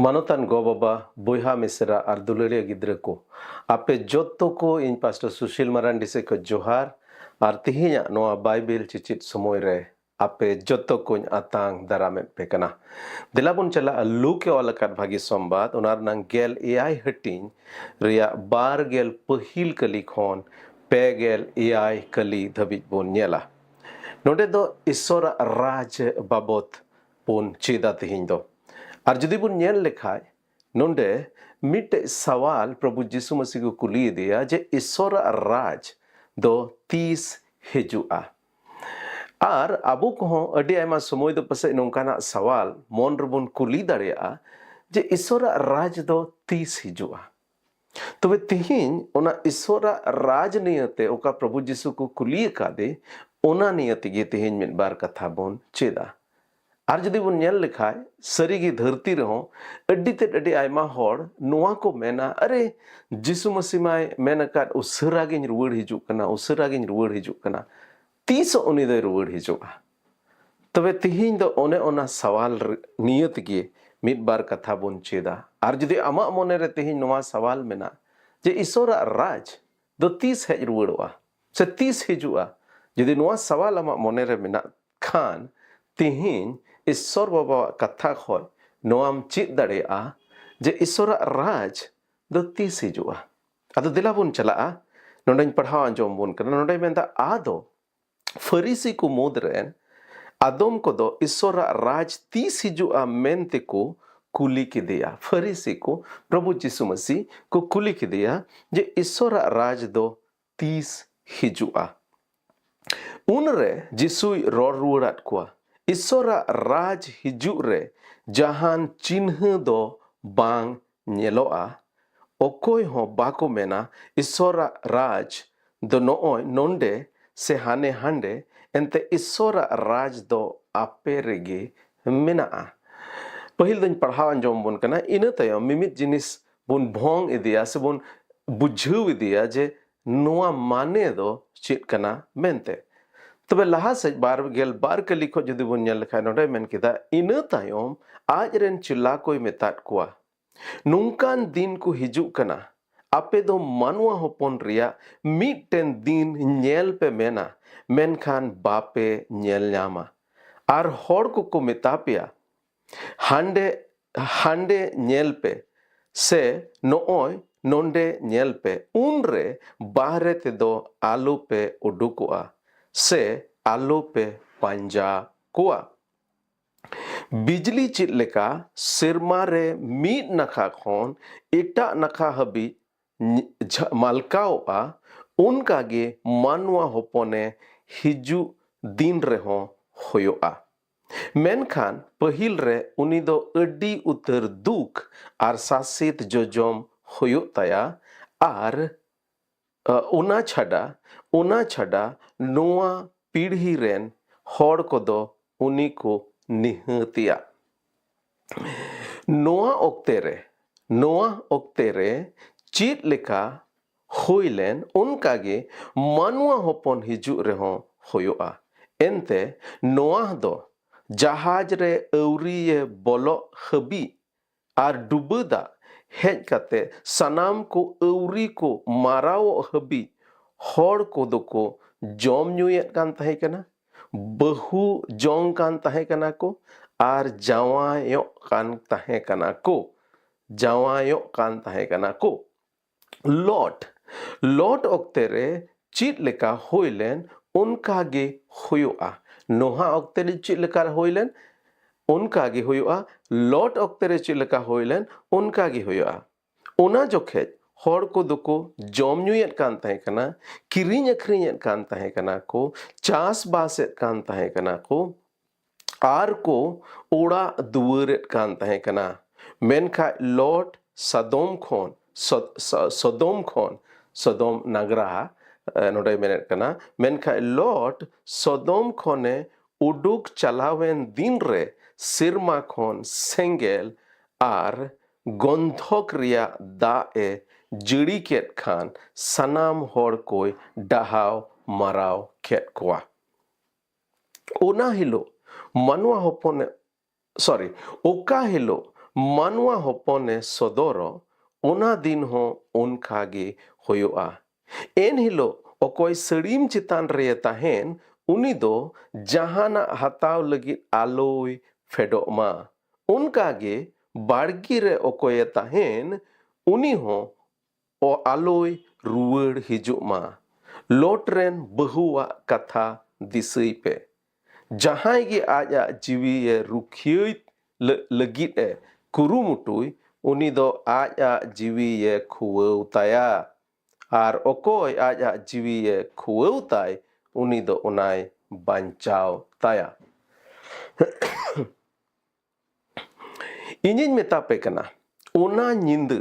Manotan go baba boyha misra ar duleria gidra ko ape jotto ko in pastor Sushil Marandi se ko johar ar tihinya noa Bible cicit somoy re ape jotto ko atang darame pekana dilabun chala alu ke olakat bhagi sombat unar nang gel AI hatin ria bar gel pahil kali khon pe gel AI kali dhabit bon nyela node do isora raj babot pun chida tihin do আর যদি বন nail লেখায় নন্ডে meet সওয়াল প্রভু যিশু মসিহ को कुली दिया जे ईश्वर राज दो 30 हिजुआ আর আবু কহ আডি আইমা সময় দো পাসে নংকানা সওয়াল মন রবন कुली দাড়িয়া যে ईश्वर राज दो 30 हिजुआ তবে তিহিন ওনা ईश्वर राज নিয়তে ওকা প্রভু যিশু को कुली কাদে ওনা নিয়তে গে তিহিন মিনবার কথা বন চেদা আর যদি বন নেল লেখায় সরিগি ধরতি রহ আড্ডিতে আড্ডি আইমা হড় নোয়া কো মেনা আরে যিশু মসিমায় মেনাকাত উসরাগিন রুয়াড় হিজুক কানা উসরাগিন রুয়াড় হিজুক কানা 30 উনি দে রুয়াড় হিজুকা তবে তিহিন দো ওনে ওনা সওয়াল নিয়ত গে মিদবার কথা বন চেদা আর যদি আমা মনে রে তিহিন নোয়া সওয়াল মেনা যে ईश्वर রাজ দো 30 হেজ রুয়াড়ওয়া সে 30 হিজুয়া যদি নোয়া সওয়াল আমা মনে রে মেনা খান তিহিন ईश्वर बाबा कथा खय नोआम चित दाड़ेआ जे ईश्वर राज दो 30 हिजुआ आदो दिला बुन चला नोंडे पढ़ाव आंजोम बुन कना नोंडे मेंदा आदो फरीसी को मुदरेन आदम को दो ईश्वर राज 30 हिजुआ मेनते को kuli kideya. Farisi ko Prabhu Jisu Masih ko kuli kideya je Isora raj do tis hijua. Unre Jisui ror rurat kuah. Isora raj hijuk re jahan cinha do bang nyeloa. Okoi ho bako mena Isora raj do nooi nonde se hane hande ente Isora raj do ape rege menaa. Pahil dan pahau anjom bun kana ina tayo mimit jenis bun bhong idia se bun bujhu idia je noa mane do chit kana mente. तबे लहा सज बार के लिखो जदि बन ñel lekha node men kita ina tayom aj ren chila koy metat kuah nungkan din ku hijuk kana ape do manwa hopon ria miten din ñel pe mena menkhan bape ñel nyama ar hor ko metapia hande ñel pe se nooy nonde ñel pe unre bahre te do alu pe udukua se alu pe panja kuah बिजली चित लेका सिरमा रे meet नखा खोन इटा नखा हबी मालकाओआ उनका गे मानवा होपोने हिजु दिन रे हो होयोआ मेनखान पहिल रे उनी दो अड्डी उतर दुख आर सासित जोजोम होयो तया आर उना छड़ा नोआ पीढ़ी रेन होड़ को दो उनी को निहतिया नोआ ओक्ते रे चीत लेका होइलेन उनका गे मानवा होपन हिजु रेहो होयोआ एनते नोआ दो जहाज रे अवरिये बोलो हबी आर डुबदा हेज कते सनाम को अवरी को माराओ हबी होड़ को दो को जॉम न्यूयत कान तहे कना बहु जोंग कान तहे कना को आर जावायो कान तहे कना को लॉट ओक्ते रे चीत लेका होइलेन उनका गे होयोआ नोहा ओक्ते रे चीत लेका होइलेन उनका गे होयोआ लॉट ओक्ते रे चीत लेका होइलेन उनका गे होयोआ उना जोखे होड़ को दुको जॉम न्यूयत कान तहे कना किरिñ अखरिñet कान तहे कना को चास बासेत कान तहे कना को आर को ओड़ा दुवरेत कान तहे कना मेनखा लॉट सदोम नगरा नोडे मेनेट कना मेनखा लॉट सदोम खोने उडुक चलावेन दिन रे सिरमा खोन सेंगेल आर गंधक रिया दा ए जड़ी केट खान सनाम होड़ कोई डहाव मराव केट कोआ ओना हिलो मनवा होपोने सदोरो ओना दिन हो उनका गे होयोआ एन हिलो ओकोय सड़ीम चितान रे ताहेन उनी दो जहाना हताव लगी आलोय फेडोमा उनका गे बाड़गी रे ओकोय ताहेन उनी हो ओ आलोय रुवड़ हिजुमा लोटरेन बहुआ कथा दिसई पे जहां गे आजा जीवी ये रुखिय लगित ए कुरुमुटुई उनी दो आजा जीवी ये खुवताया आर ओकोय आजा जीवी ये खुवताय उनी दो उनाय बांचाव ताया इनिन मेता पे कना उना निंद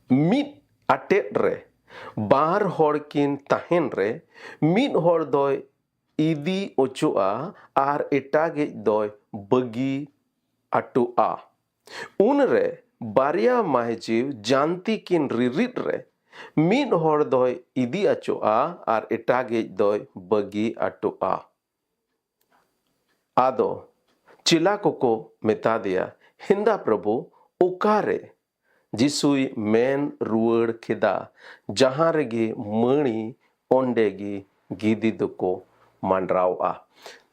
मिट अटेट रे बार होड़ किन ताहेन रे मिट होड़ दोय इदी ओचुआ आर एटागे दोय बगी अटुआ उन रे बारिया माहजीव जानती किन रिरिट रे मिट होड़ दोय इदी अचुआ आर एटागे दोय बगी अटुआ आदो चिला को मेता दिया हिंदा प्रभु उकारे जिसुई मेन रुवड़ खिदा जहां रेगे मणि ओंडेगी गिदी दुको मांडरावा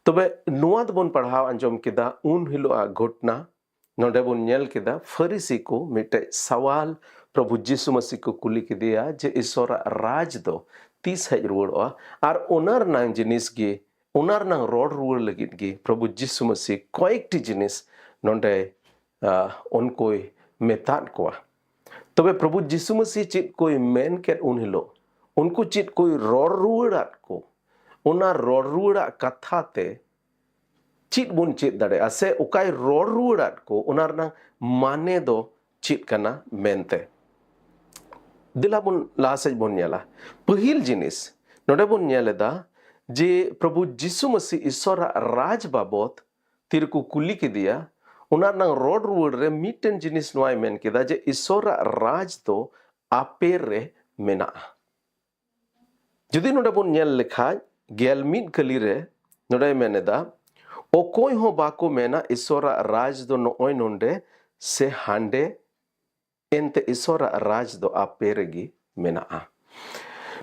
तबे नुआ दबन पढ़ाव अंजम किदा उन हिलो घटना नोडे बन नेल किदा फरीसी को मिटे सवाल प्रभु जिसु मसीह को कुली किदिया जे ईश्वर राज दो 30 हेज रुवड़वा आर ओनर नांग जिनिस गे ओनर नांग रोड रुवड़ लगित गे प्रभु जिसु मसीह कयेकटी जिनिस नोडे उनको मेताद को तबे प्रभु जिसु मसीह चित कोई मेन के उन हिलो उनको चित कोई रोर रुआड़ को उना रोर रुआड़ कथा ते चित बुन चित दड़े से उकाय रोर रुआड़ को उना रना माने दो चित कना मेनते दिला बुन लासेज बुन नेला पहिल जिनिस नोडे बुन नेलेदा जे प्रभु जिसु मसीह ईश्वर राज बाबत तिर को कुली के दिया उना नंग रोड रुआड़ रे मिटन जिनिस नोय मेन केदा जे ईश्वर राज तो आपे रे मेना जुदी नोडे बुन नेल लेखा गेल मिट कली रे नोडे मेनेदा ओकोय हो बाको मेना ईश्वर राज दो नोय नोंडे से हांडे एंते ईश्वर राज दो आपे रेगी मेना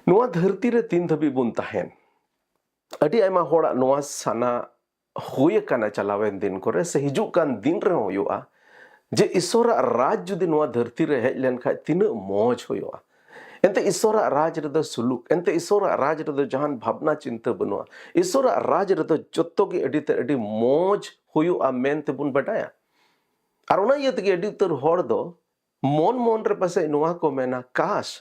नोआ धरती रे तीन धबी बुन ताहेन अडी आयमा होड़ा नोआ साना होय काना चलावेन दिन करे से हिजु कान दिन रे होयुआ जे ईश्वर राज जुदी नोआ धरती रे हेज लेन खाय तीन मौज होयुआ एंते ईश्वर राज रे दो सुलुक एंते ईश्वर राज रे दो जहान भावना चिंता बनुआ ईश्वर राज रे दो जत्तो की अडी मौज होयुआ मेनते बुन बटाया आर ओना इयते के अडी तर होड़ दो मन मन रे पासे नोआ को मेना काश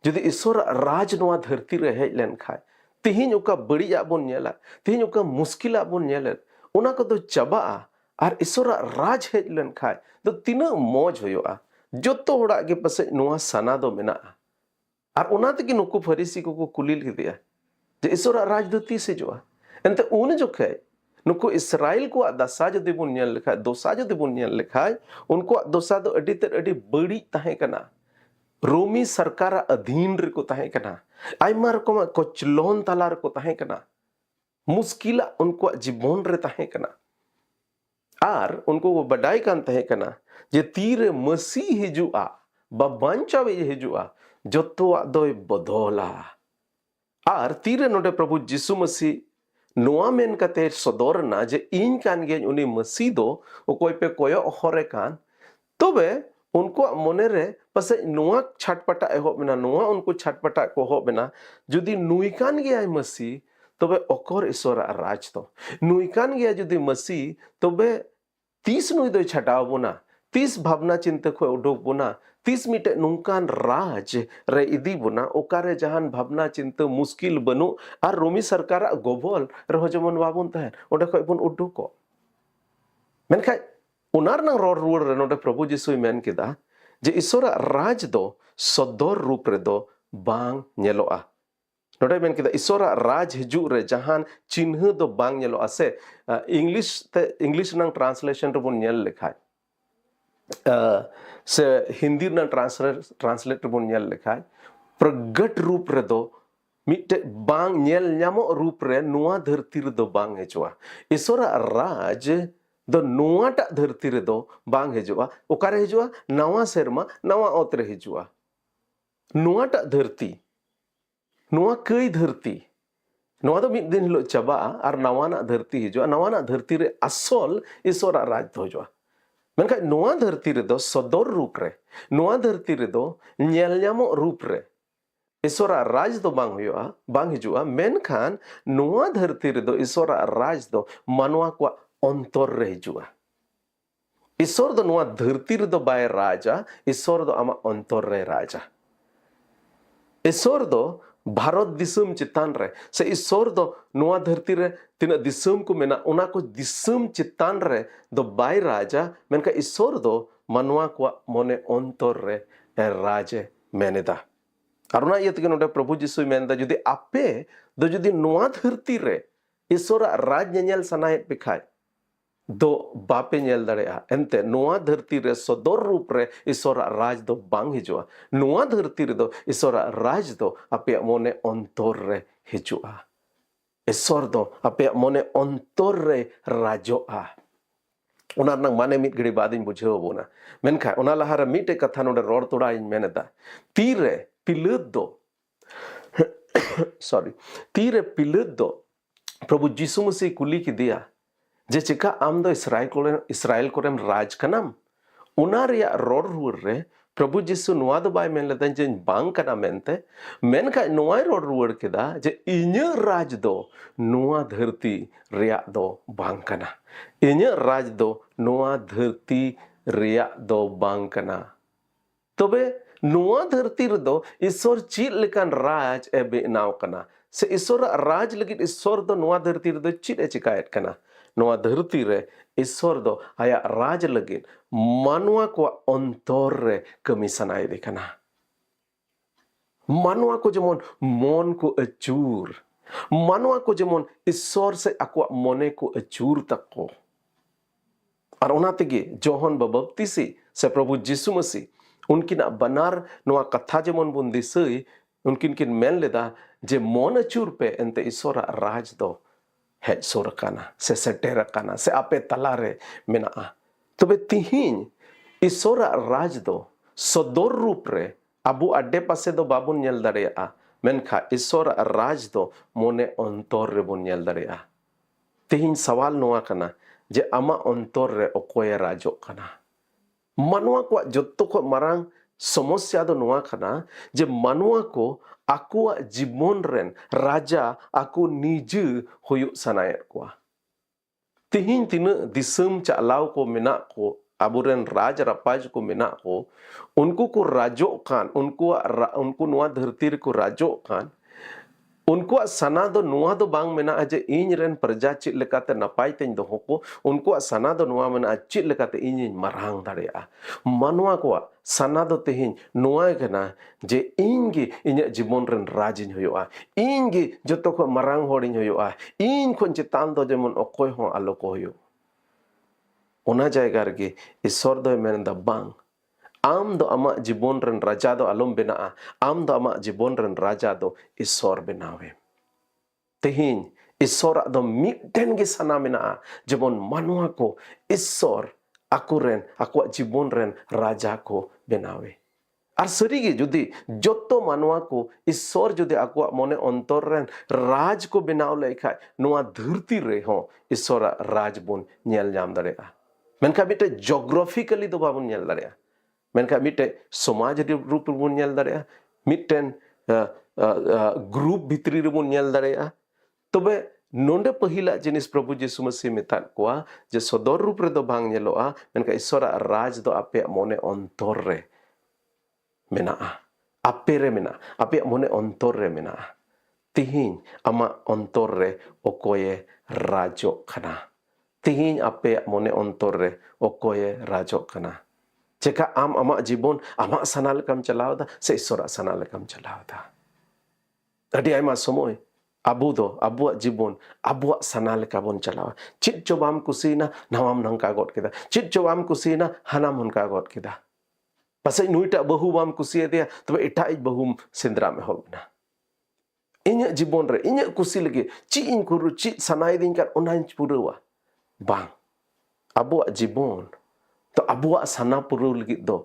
जुदी ईश्वर राज नोआ धरती रे हेज लेन खाय तिहिन उका बड़िया बोन नेला तिहिन उका मुश्किला बोन नेले उना को तो चबा आर ईश्वर राज हेज लेन खाय तो तिना मौज होयोआ जत्तो होड़ा के पासे नोआ सना दो मेना आर उना ते कि नुकु फरीसी को कुलिल के दिया जे ईश्वर राज दो तीस हिजुआ एंते उन जोखे नुकु इस्राएल को दशा जदि बुन नेल लेखा दोसा जदि बुन नेल लेखा उनको दोसा दो अडी बड़ी ताहे कना रोमी सरकार अधीन रे को ताहे कना आयमा रकम कोचलोन ताला रे को ताहे कना मुश्किला उनको जीवन रे ताहे कना आर उनको वो बडाई कान ताहे कना जे तीर मसीह हिजुआ बाबांचावे हिजुआ जत्तोआ दोय बदोला आर तीर नोडे प्रभु जिसु मसीह नोआ मेन कते सदोरना जे इन कान गे उनी मसीह दो ओकोय पे कोयो हरे कान तबे उनको मने रे पसे नोआ छटपटा एहो बिना नोआ उनको छटपटा को हो बिना जुदी नुई कान गे आय मसीह तबे ओकर ईश्वर राज तो नुई कान गे जुदी मसीह तबे 30 नुई दो छटाव बोना 30 भावना चिंता को उडोक बोना 30 मिटे नुकान राज रे इदी बुना ओकारे जहान भावना चिंता मुश्किल बनु आर रोमी सरकार गोबल रहो जमन बाबुन तहन ओडे खय बुन उडुको मेनखाय उनार नंग रोड रुआड़ रे नोडे प्रभु जिसु मेन केदा जे ईश्वर राज दो सदोर रूप रे दो बांग नेलोआ नोडे मेन केदा ईश्वर राज हिजु रे जहान चिन्ह दो बांग नेलोआ से इंग्लिश नंग ट्रांसलेशन रे बुन नेल लेखाय से हिंदी ना ट्रांसलेट बुन नेल लेखाय प्रगट रूप रे दो मिटे बांग नेल न्यामो रूप रे नुआ धरती रे दो बांग हेजुआ ईश्वर राज दो नुआटा धरती रे दो बांग हेजुआ ओकारे हेजुआ नवा सेरमा नवा ओतरे हेजुआ नुआटा धरती नुआ कई धरती नुआ दो मिद दिन हिलो चबा आर नवाना धरती हेजुआ नवाना धरती रे असोल ईश्वर राज दो हेजुआ मेनखा नोआ धरती रे दो सदोर रूप रे नोआ धरती रे दो नेलन्यामो रूप रे ईश्वर राज दो बांग हुआ बांग हिजुआ मेनखान नोआ धरती रे दो ईश्वर राज दो मानवा को अंतर रे हिजुआ ईश्वर दो नोआ धरती रे दो बाय राजा ईश्वर दो आमा अंतर रे राजा ईश्वर दो भारत दिसम चितान रे से ईश्वर दो नोआ धरती रे तिना दिसम को मेना उना को दिसम चितान रे दो बाय राजा मेनका ईश्वर दो मनवा को मने अंतर रे राजे मेनेदा अरुणा ये तक नोडे प्रभु जिसु मेनदा जुदी आपे दो जुदी नोआ धरती रे ईश्वर राज नेल सनाय पिखाय दो बापे नेल दड़ेया एंते नोआ धरती रे सदोर रूप रे ईश्वर राज दो बांग हिजुआ नोआ धरती रे दो ईश्वर राज दो आपे मने अंतर रे हिजुआ ईश्वर दो आपे मने अंतर रे राजोआ उना नंग माने मिट घड़ी बादिन बुझेव बोना मेनखा उना लहारा मिटे कथा नोडे रोड तोड़ा इन मेनेदा तीरे पिलद दो सॉरी तीरे पिलद दो प्रभु जिसु मसीह कुली की दिया जे चिका आम दो इसराइल कोरेम राज कनाम उना रिया रोड रुआड़ रे प्रभु जिसु नुआ दो बाय मेन लेदा जे बांग कना मेनते मेनखा नुआ रोड रुआड़ केदा जे इन्य राज दो नुआ धरती रिया दो बांग कना इन्य राज दो नुआ धरती ᱨᱮᱭᱟᱜ ᱫᱚ ᱵᱟᱝ ᱠᱟᱱᱟ। ᱛᱚᱵᱮ ᱱᱚᱣᱟ ᱫᱷᱟᱹᱨᱛᱤ ᱨᱮᱫᱚ ᱤᱥᱥᱚᱨ ᱪᱮᱫ ᱞᱮᱠᱟᱱ ᱨᱟᱡᱽ ᱮ ᱵᱮᱱᱟᱣ ᱠᱟᱱᱟ ᱥᱮ ᱤᱥᱥᱚᱨᱟᱜ ᱨᱟᱡᱽ ᱞᱟᱹᱜᱤᱫ ᱤᱥᱥᱚᱨ ᱫᱚ ᱱᱚᱣᱟ ᱫᱷᱟᱹᱨᱛᱤ ᱨᱮᱫᱚ ᱪᱮᱫ ᱮ ᱪᱮᱠᱟᱭᱮᱫ ᱠᱟᱱᱟ? ᱱᱚᱣᱟ ᱫᱷᱟᱹᱨᱛᱤ ᱨᱮ ᱤᱥᱥᱚᱨ ᱫᱚ ᱟᱭᱟᱜ ᱨᱟᱡᱽ ᱞᱟᱹᱜᱤᱫ ᱢᱟᱱᱣᱟ ᱠᱚᱣᱟᱜ ᱚᱱᱛᱚᱨ ᱨᱮ ᱠᱟᱹᱢᱤ ᱥᱟᱱᱟᱭᱮᱫᱮ ᱠᱟᱱᱟ। ᱢᱟᱱᱣᱟ ᱠᱚ ᱡᱮᱢᱚᱱ ᱢᱚᱱ ᱠᱚ ᱟᱹᱪᱩᱨ, ᱢᱟᱱᱣᱟ ᱠᱚ ᱡᱮᱢᱚन ᱤᱥᱥᱚᱨ ᱥᱮ ᱟᱠᱚᱣᱟᱜ ᱢᱚᱱᱮ ᱠᱚ ᱟᱹᱪᱩᱨ ᱛᱟᱠᱚ। ᱟᱨ ᱚᱱᱟ ᱛᱮᱜᱮ ᱡᱚᱦᱚᱱ ᱵᱟᱯᱛᱤᱥᱤ ᱥᱮ ᱯᱨᱚभु ᱡᱤᱥᱩ ᱢᱟᱥᱤ उनकिनाग बनार नोआ कथा जेमन बुन दिसई उनकिन किन मेन लेदा जे मन अचूर पे एंते ईश्वर राज दो हेज सोर काना से सेटेर काना से आपे तलारे मेना तबे तिहिन ईश्वर राज दो सदोर रूप रे अबु अड्डे पासे दो बाबुन नेल दाड़ेया मेनखा ईश्वर राज दो मोने अंतर रे बुन नेल दाड़ेया तिहिन सवाल नोआ काना जे आमा अंतर रे ओकोय राजो काना मानवा को जत्तो को मारांग समस्या दो नोआ खाना जे मानवा को आकुआ जीवन रेन राजा आकु निज हुयु सनायत को तिहिन तिन दिसम चालाव को मेना को आबुरेन राज रापाज को मेना को उनको राजो कान उनको नोआ धरती को राजो कान उनको सना दो नुआ दो बांग मेना जे इन रेन प्रजा चित लेकाते नपाय तेन दो को उनको सना दो नुआ मेना चित लेकाते इन मारांग दाड़ेया मानवा को सना दो तेहिन नुआ कना जे इनगे इन जीवन रेन राज इन होयोआ इनगे जतो को मारांग होड़ इन होयोआ इन कोन चितान दो जेमन अकोय हो आलो को होयो ओना जायगा रगे ईश्वर दो मेन द बांग आम दो अमा जीवन रन राजा दो आलम बेना आम दो अमा जीवन रन राजा दो ईश्वर बनावे तेहिन ईश्वर दो मिटन गे सना मेना जेबन मानवा को ईश्वर आकुरेन आको जीवन रन राजा को बनावे और सरी गे जुदी जत्तो मानवा को ईश्वर जुदी आको मने अंतर रन राज को बनाव लेखा नोआ धरती रे हो ईश्वर राज बुन नेल जाम दाड़ेया मेनका बिटे जियोग्राफिकली दो बाबुन नेल दाड़ेया मेनका मिटे समाज रूप बुन नेल दाड़ेया मिटेन ग्रुप भितरी रे बुन नेल दाड़ेया तबे नोंडे पहिला जिनिस प्रभु यीशु मसीह मेता कोआ जे सदर रूप रे दो बांग नेलोआ मेनका ईश्वर राज दो आपे मने अंतर रे मेना आपे रे मेना आपे मने अंतर रे मेना तिहिन आमा अंतर रे ओकोये राजो खाना तिहिन आपे मने अंतर रे ओकोये राजो खाना चेका आम अमा जीवन आमा सनाल कम चलावदा से ईश्वर सनाल कम चलावदा अडी आयमा समय आबू दो आबुआ जीवन आबुआ सनाल का बन चलावा चित जो बाम कुसीना नवाम नंका गोट केदा चित जो बाम कुसीना हनाम हनका गोट केदा पासे नुईटा बहु बाम कुसिए दिया तबे एटा बहु सेंद्रा में होबना इन्या जीवन रे इन्या कुसी लगे ची इन कुरु ची सनाय दिन कर ओनाइन पुरवा बांग आबुआ जीवन तो अबुआ सना पुरु लगित दो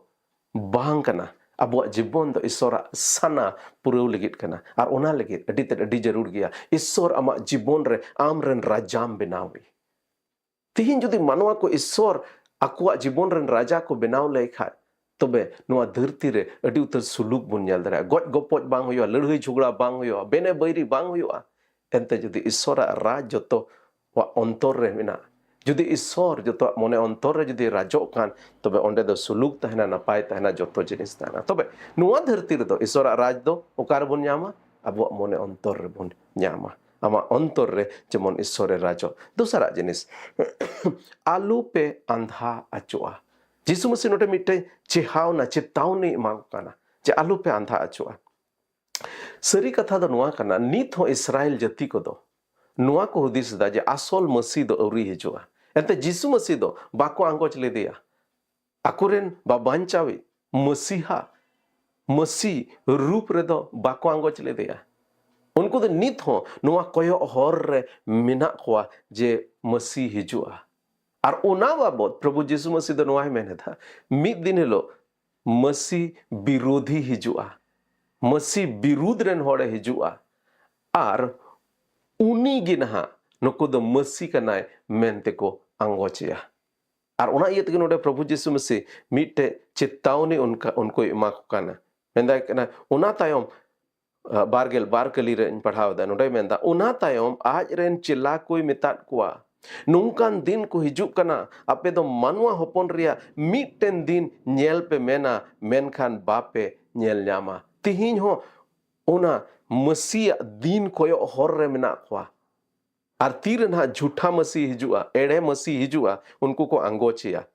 बांग कना अबुआ जीवन दो ईश्वर सना पुरु लगित कना और ओना लगित अडी ते अडी जरूर गया ईश्वर आमा जीवन रे आम रेन राजाम बनावी तिहिन जुदी मानवा को ईश्वर आकुआ जीवन रेन राजा को बनाव लेखा तबे नोआ धरती रे अडी उतर सुलुक बुन नेल दाड़ा गज गपज बांग होयो लड़हई झगड़ा बांग होयो बेने बैरी बांग होयो एंते जुदी ईश्वर राज जतो वा अंतर रे मेना जुदी ईश्वर जो मने अंतर रे जुदी राजो कान तबे ओंडे दो सुलुक तहना नपाय तहना जतो जिनिस तहना तबे नुआ धरती रे दो ईश्वर राज दो ओकार बुन न्यामा अबो मने अंतर रे बुन न्यामा आमा अंतर रे जेमन ईश्वर राजो दूसरा जिनिस आलू पे अंधा अचुआ जीसु मसीह नोटे मिटे चेहावना चेतावनी मांगकाना जे आलू पे अंधा अचुआ सरी कथा दो नुआ काना नित हो इस्राएल जाति को दो नुआ को हुदिस दा जे आसल मसीह दो अवरी हिजुआ एंते जीसु मसीह दो बाको आंगोच ले दिया आकुरेन बाबांचावी मसीहा मसीह रूप रे दो बाको आंगोच ले दिया उनको दो नित हो नुआ कोयो हर रे मिना कोआ जे मसीह हिजुआ और ओना बाबत प्रभु जीसु मसीह दो नुआ मेने था मिद दिन हेलो मसीह विरोधी हिजुआ मसीह विरुद्ध रेन होड़े हिजुआ और उनी गिनहा नुको दो मसीह कनाय मेनते को आंगोचिया और ओना इये तगे नोडे प्रभु यीशु मसीह मिटे चेतावनी उनको एमा को काना मेंदा कना ओना तायम बारगेल बार कली रे पढ़ाव दा नोडे मेंदा ओना तायम आज रेन चिल्ला कोई मेता कोआ nungkan din ko hijuk kana ape do manwa hopon ria mitten din nyel pe mena menkan bape nyel nyama tihin ho ona mesia din koyo hor re mena kwa artiren ha jhutha masi hijua ere masi hijua unku ko angochia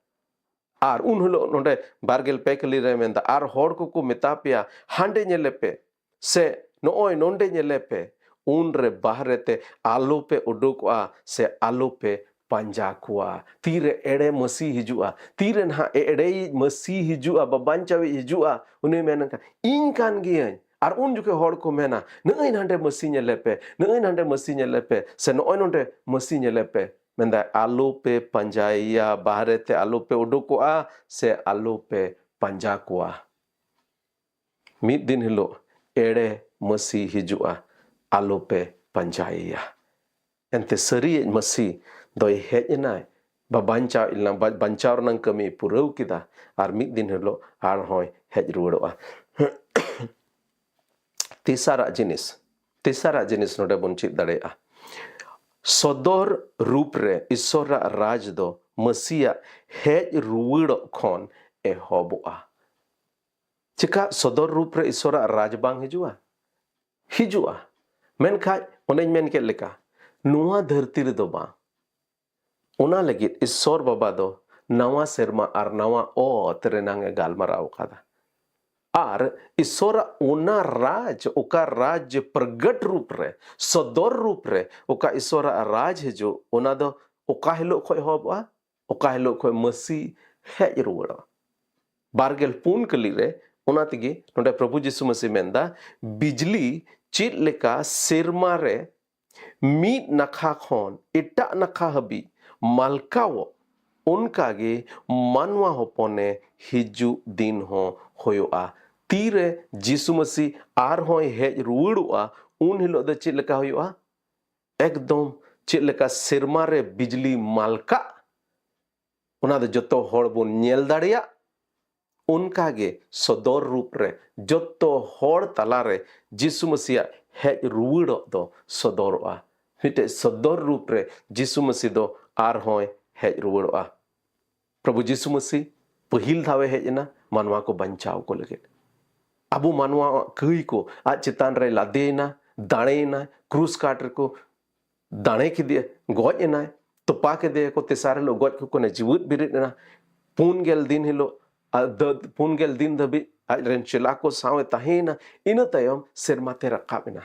ar un hilo nonde bargel pekali re menda ar hor ko metapia hande nyelepe se nooi nonde nyelepe un re bahrete alope udukwa se alope panjakua tire ere masi hijua tire ha ere masi hijua babanchawi hijua uni menaka inkan gian ar un juke hor ko mena nei nande masi nyelepe se nooi nonde masi nyelepe menda alope panjaya bahrete alope udukwa se alope panjakua mid din hilo ere masi hijua alope panjaya ente seri masi doi hejnai babanchaw ilang banchaw nang kami purau kita ar mid din hilo ar hoy hej ruodoa tisara jenis node bon chit darea sodor rupre isora raj do masia hej ruodo khon ehoboa chika sodor rupre isora raj bang hijua menkai onen men ke leka nuwa dharti re do bang ona lagit isor baba do nawa serma ar nawa o terenang galmarau kada ar isora una raj oka raj pragat रूप रे सदर रूप रे ओका isora raj hejo ona do oka hilo khoi hobwa oka hilo khoi masi hej ruoda bargel pun kali re ona tigi nonde Prabhu Yeshu Masih menda bijli chit leka serma re mid nakha khon eta nakha habi malkawo unkage manwa hopone hiju din ho hoyoa tire Yeshu Masih ar hoy hej ruodoa un hilo de chit leka hoyoa ekdom chit leka serma re bijli malka ona de joto hor bon nyel daria unkage sodor रूप रे joto hor talare Yeshu Masih hej ruodo do sodoroa hite sodor रूप रे यीशु मसीह do ar hoy hej ruodoa प्रभु यीशु मसीह पहिल धावे hejna manwa ko banchaw ko lagit abu manwa kui ko aj chitan re ladena daneina cruise kater ko dane ki de gojena topa ke de ko tesare lo goj ko ne jiwut birit na pungel din hilo pungel din dabi aj ren chilako sawe tahena ina tayom sermate rakabina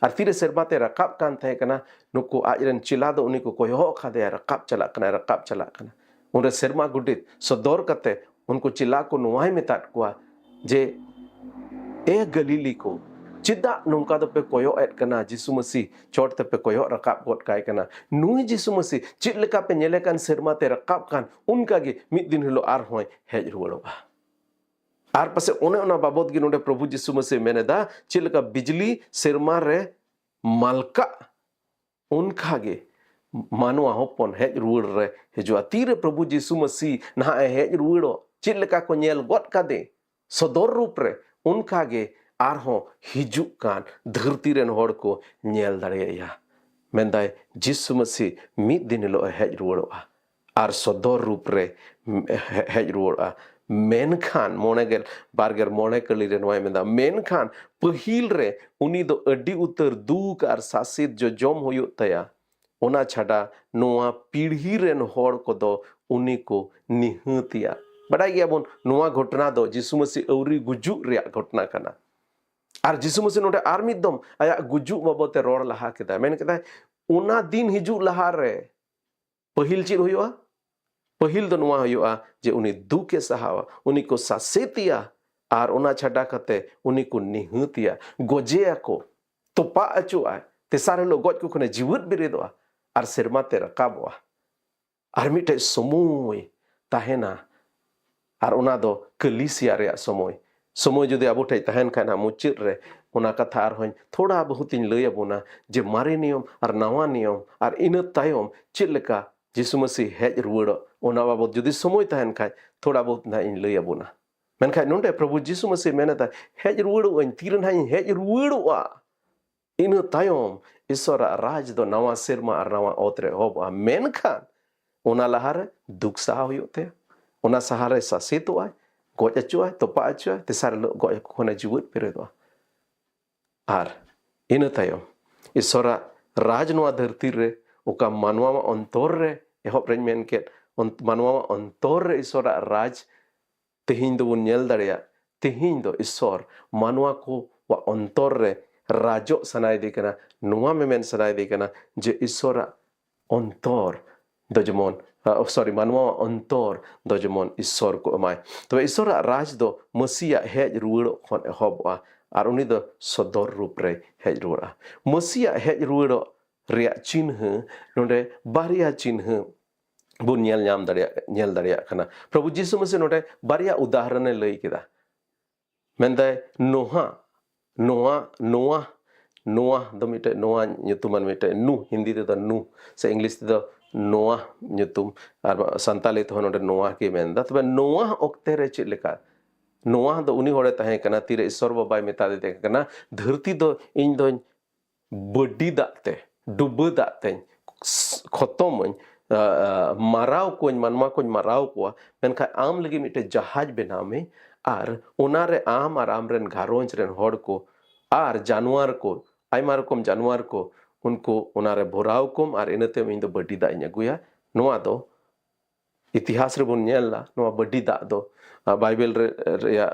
artire sermate rakab kan the kana nuko aj ren chilado uni ko koyo khade rakab chala kana unre serma gudit sodor kate unko chilako nuai metat kwa je e galili ko chida nungka do pe koyo et kana jisu masi chot te pe koyo rakap got kai kana nui jisu masi chit leka pe nyele kan serma te rakap kan unka ge mid din hilo ar hoy hej ruodo ar pase ona babot gi node Prabhu jisu masi meneda chit leka bijli serma re malka unka ge manwa hopon hej ruodo re hejua tire Prabhu jisu masi na hej ruodo chit leka ko nyel got kade sodor रूप re उनका गे आरहों हिजुक कान धरती rain होड़ को nyel dareya menday jisu masi mid din lo hej ruodoa ar sodor रूप रे hej ruodoa menkhan monegel barger monekali ren way menda menkhan pahil re uni do adi utar duk ar sasit jo jom hoyu taya ona chada noa pidhi ren hor ko do uni ko nihutia badai gya bon noa ghotna do jisu masi auri guju ria ghotna kana ar jisu masi node ar midom aya guju babote ror laha keda men keda una din hiju laha re pahil chit hoyoa pahil do noa hoyoa je uni duke sahawa uni ko sasetia ar ona chada kate uni ko nihutia gojeya ko topa achua tesare lo goj ko kone jiwut biredoa ar serma te rakabwa ar mite somoy tahena ar ona do kelisia rea somoy jodi abu thai tahen kana muchit re ona katha ar hoin thoda bahutin lay abuna je mare niyom ar nawa niyom ar ina tayom chileka jisu masi hej ruodo ona babot jodi somoy tahen khai thoda bahut na in lay abuna men khai nonde prabhu jisu masi menata hej ruodo en tiran hai hej ruodo ina tayom isora raj do nawa serma ar nawa otre hoba menkan ona lahare duk sahaw yote ona sahare sa situ ai goja chuai topa chuai tesar lo goja kona jiwut peredo ar ina tayom isora raj noa dharti re uka manwa ma ontor re ehop ren menket manwa ma ontor re isora raj tehin do bun nyel daria tehin do isor manwa ko wa ontor re rajo sanai de kana nuwa memen sanai de kana je isora ontor do jemon sorry manwa ontor do jemon isor ko amai to isora raj do masia hej rulo kon ehobwa ar uni do sodor rup re hej ruwa masia hej rulo ria chinha nonde baria chinha bun nyel daria kana prabhu jisu mase nonde baria udaharan lay kida mendai noah do mite noah nyutuman mite nu hindi te nu se english te noah nyutum ar santale to nonde noah ke menda tebe noah okte re chit leka noah do uni hore tahe kana tire isor babai meta de kana dharti do in do bodi dakte dubu dakte khotom marau ko manma ko marau ko menka am lagi mite jahaj bename ar onare am ar amren gharonj ren hor ko ar januar ko aimar kom januar ko unko onare bhorau kom ar enate min do badi da nya guya noa do itihas re bun nyella noa badi da do bible re ya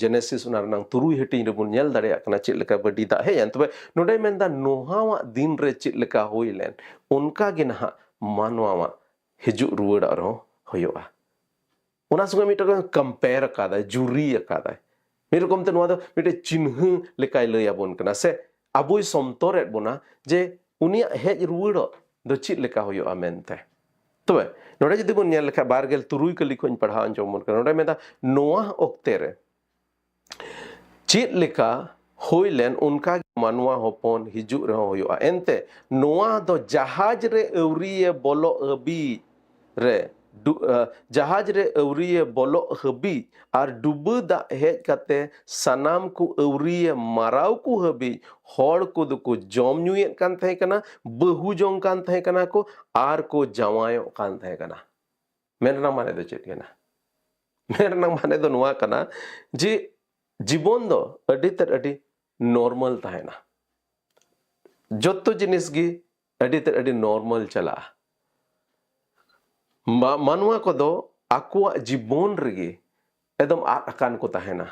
genesis unar nang turui heting re bun nyel dare kana chit leka badi da he yan tobe nodai menda nohawa din re chit leka hoilen unka ge na manwa ma hiju ruwad aro hoyoa una sunga mita compare kada juri kada Mirukom te noa do mite chinhu lekai lay abon kana se abui somtoret bona je unia hej ruwado do chit leka hoyo amente tobe nore jodi bon nyel leka bargel turui kali koin padha anjomon kana nore meta noa oktere chit leka hoilen unka manwa hopon hiju re hoyo ente noa do jahaj re eurie bolo abi re jahaj re eurie bolo habi ar dubu da hej kate sanam ku eurie marau ku habi hor ko do ko jom nyuet kan the kana bahu jong kan the kana ko ar ko jawayo kan the kana merna mane do chet kana merna mane do noa kana je jibon do adi tar adi normal tahena jotto jinis gi adi tar adi normal chala manwa ko do akwa jibon rege ekdom akan ko tahena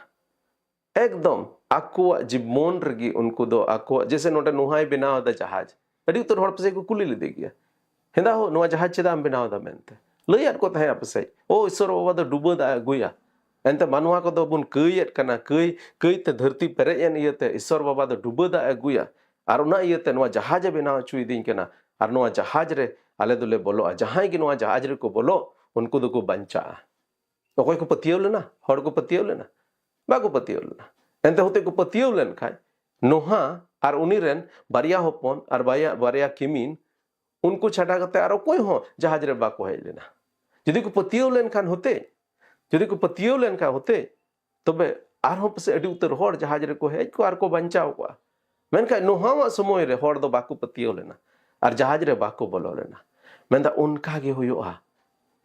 ekdom akwa jibon rege unko do akwa jese note nuhai binaw da jahaj adi utor hor pase ko kuli le de gya henda ho noa jahaj chedam binaw da mente layat ko tahe apse o isor baba do dubo da guya ente manwa ko do bun kuyet kana kuy te dharti pere en yete isor baba do dubo da guya ar una yete noa jahaj binaw chui din kana ar noa jahaj re ale dole bolo jahai gi noa jahaj re ko bolo unko do ko bancha okoy ko patiyol na hor ko patiyol na ba ko patiyol na ente hote ko patiyol len khai noha ar uniren baria hopon ar baria kimin unko chada kate ar okoy ho jahaj re ba ko hej lena jodi ko patiyol len khan hote jodi ko patiyol len kha hote tobe ar ho pase adi utar hor jahaj re ko hej ko ar ko banchao ko menka noha wa somoy re hor do ba ko patiyol lena ar jahaj re ba ko bolo lena menda unka ge hoyoa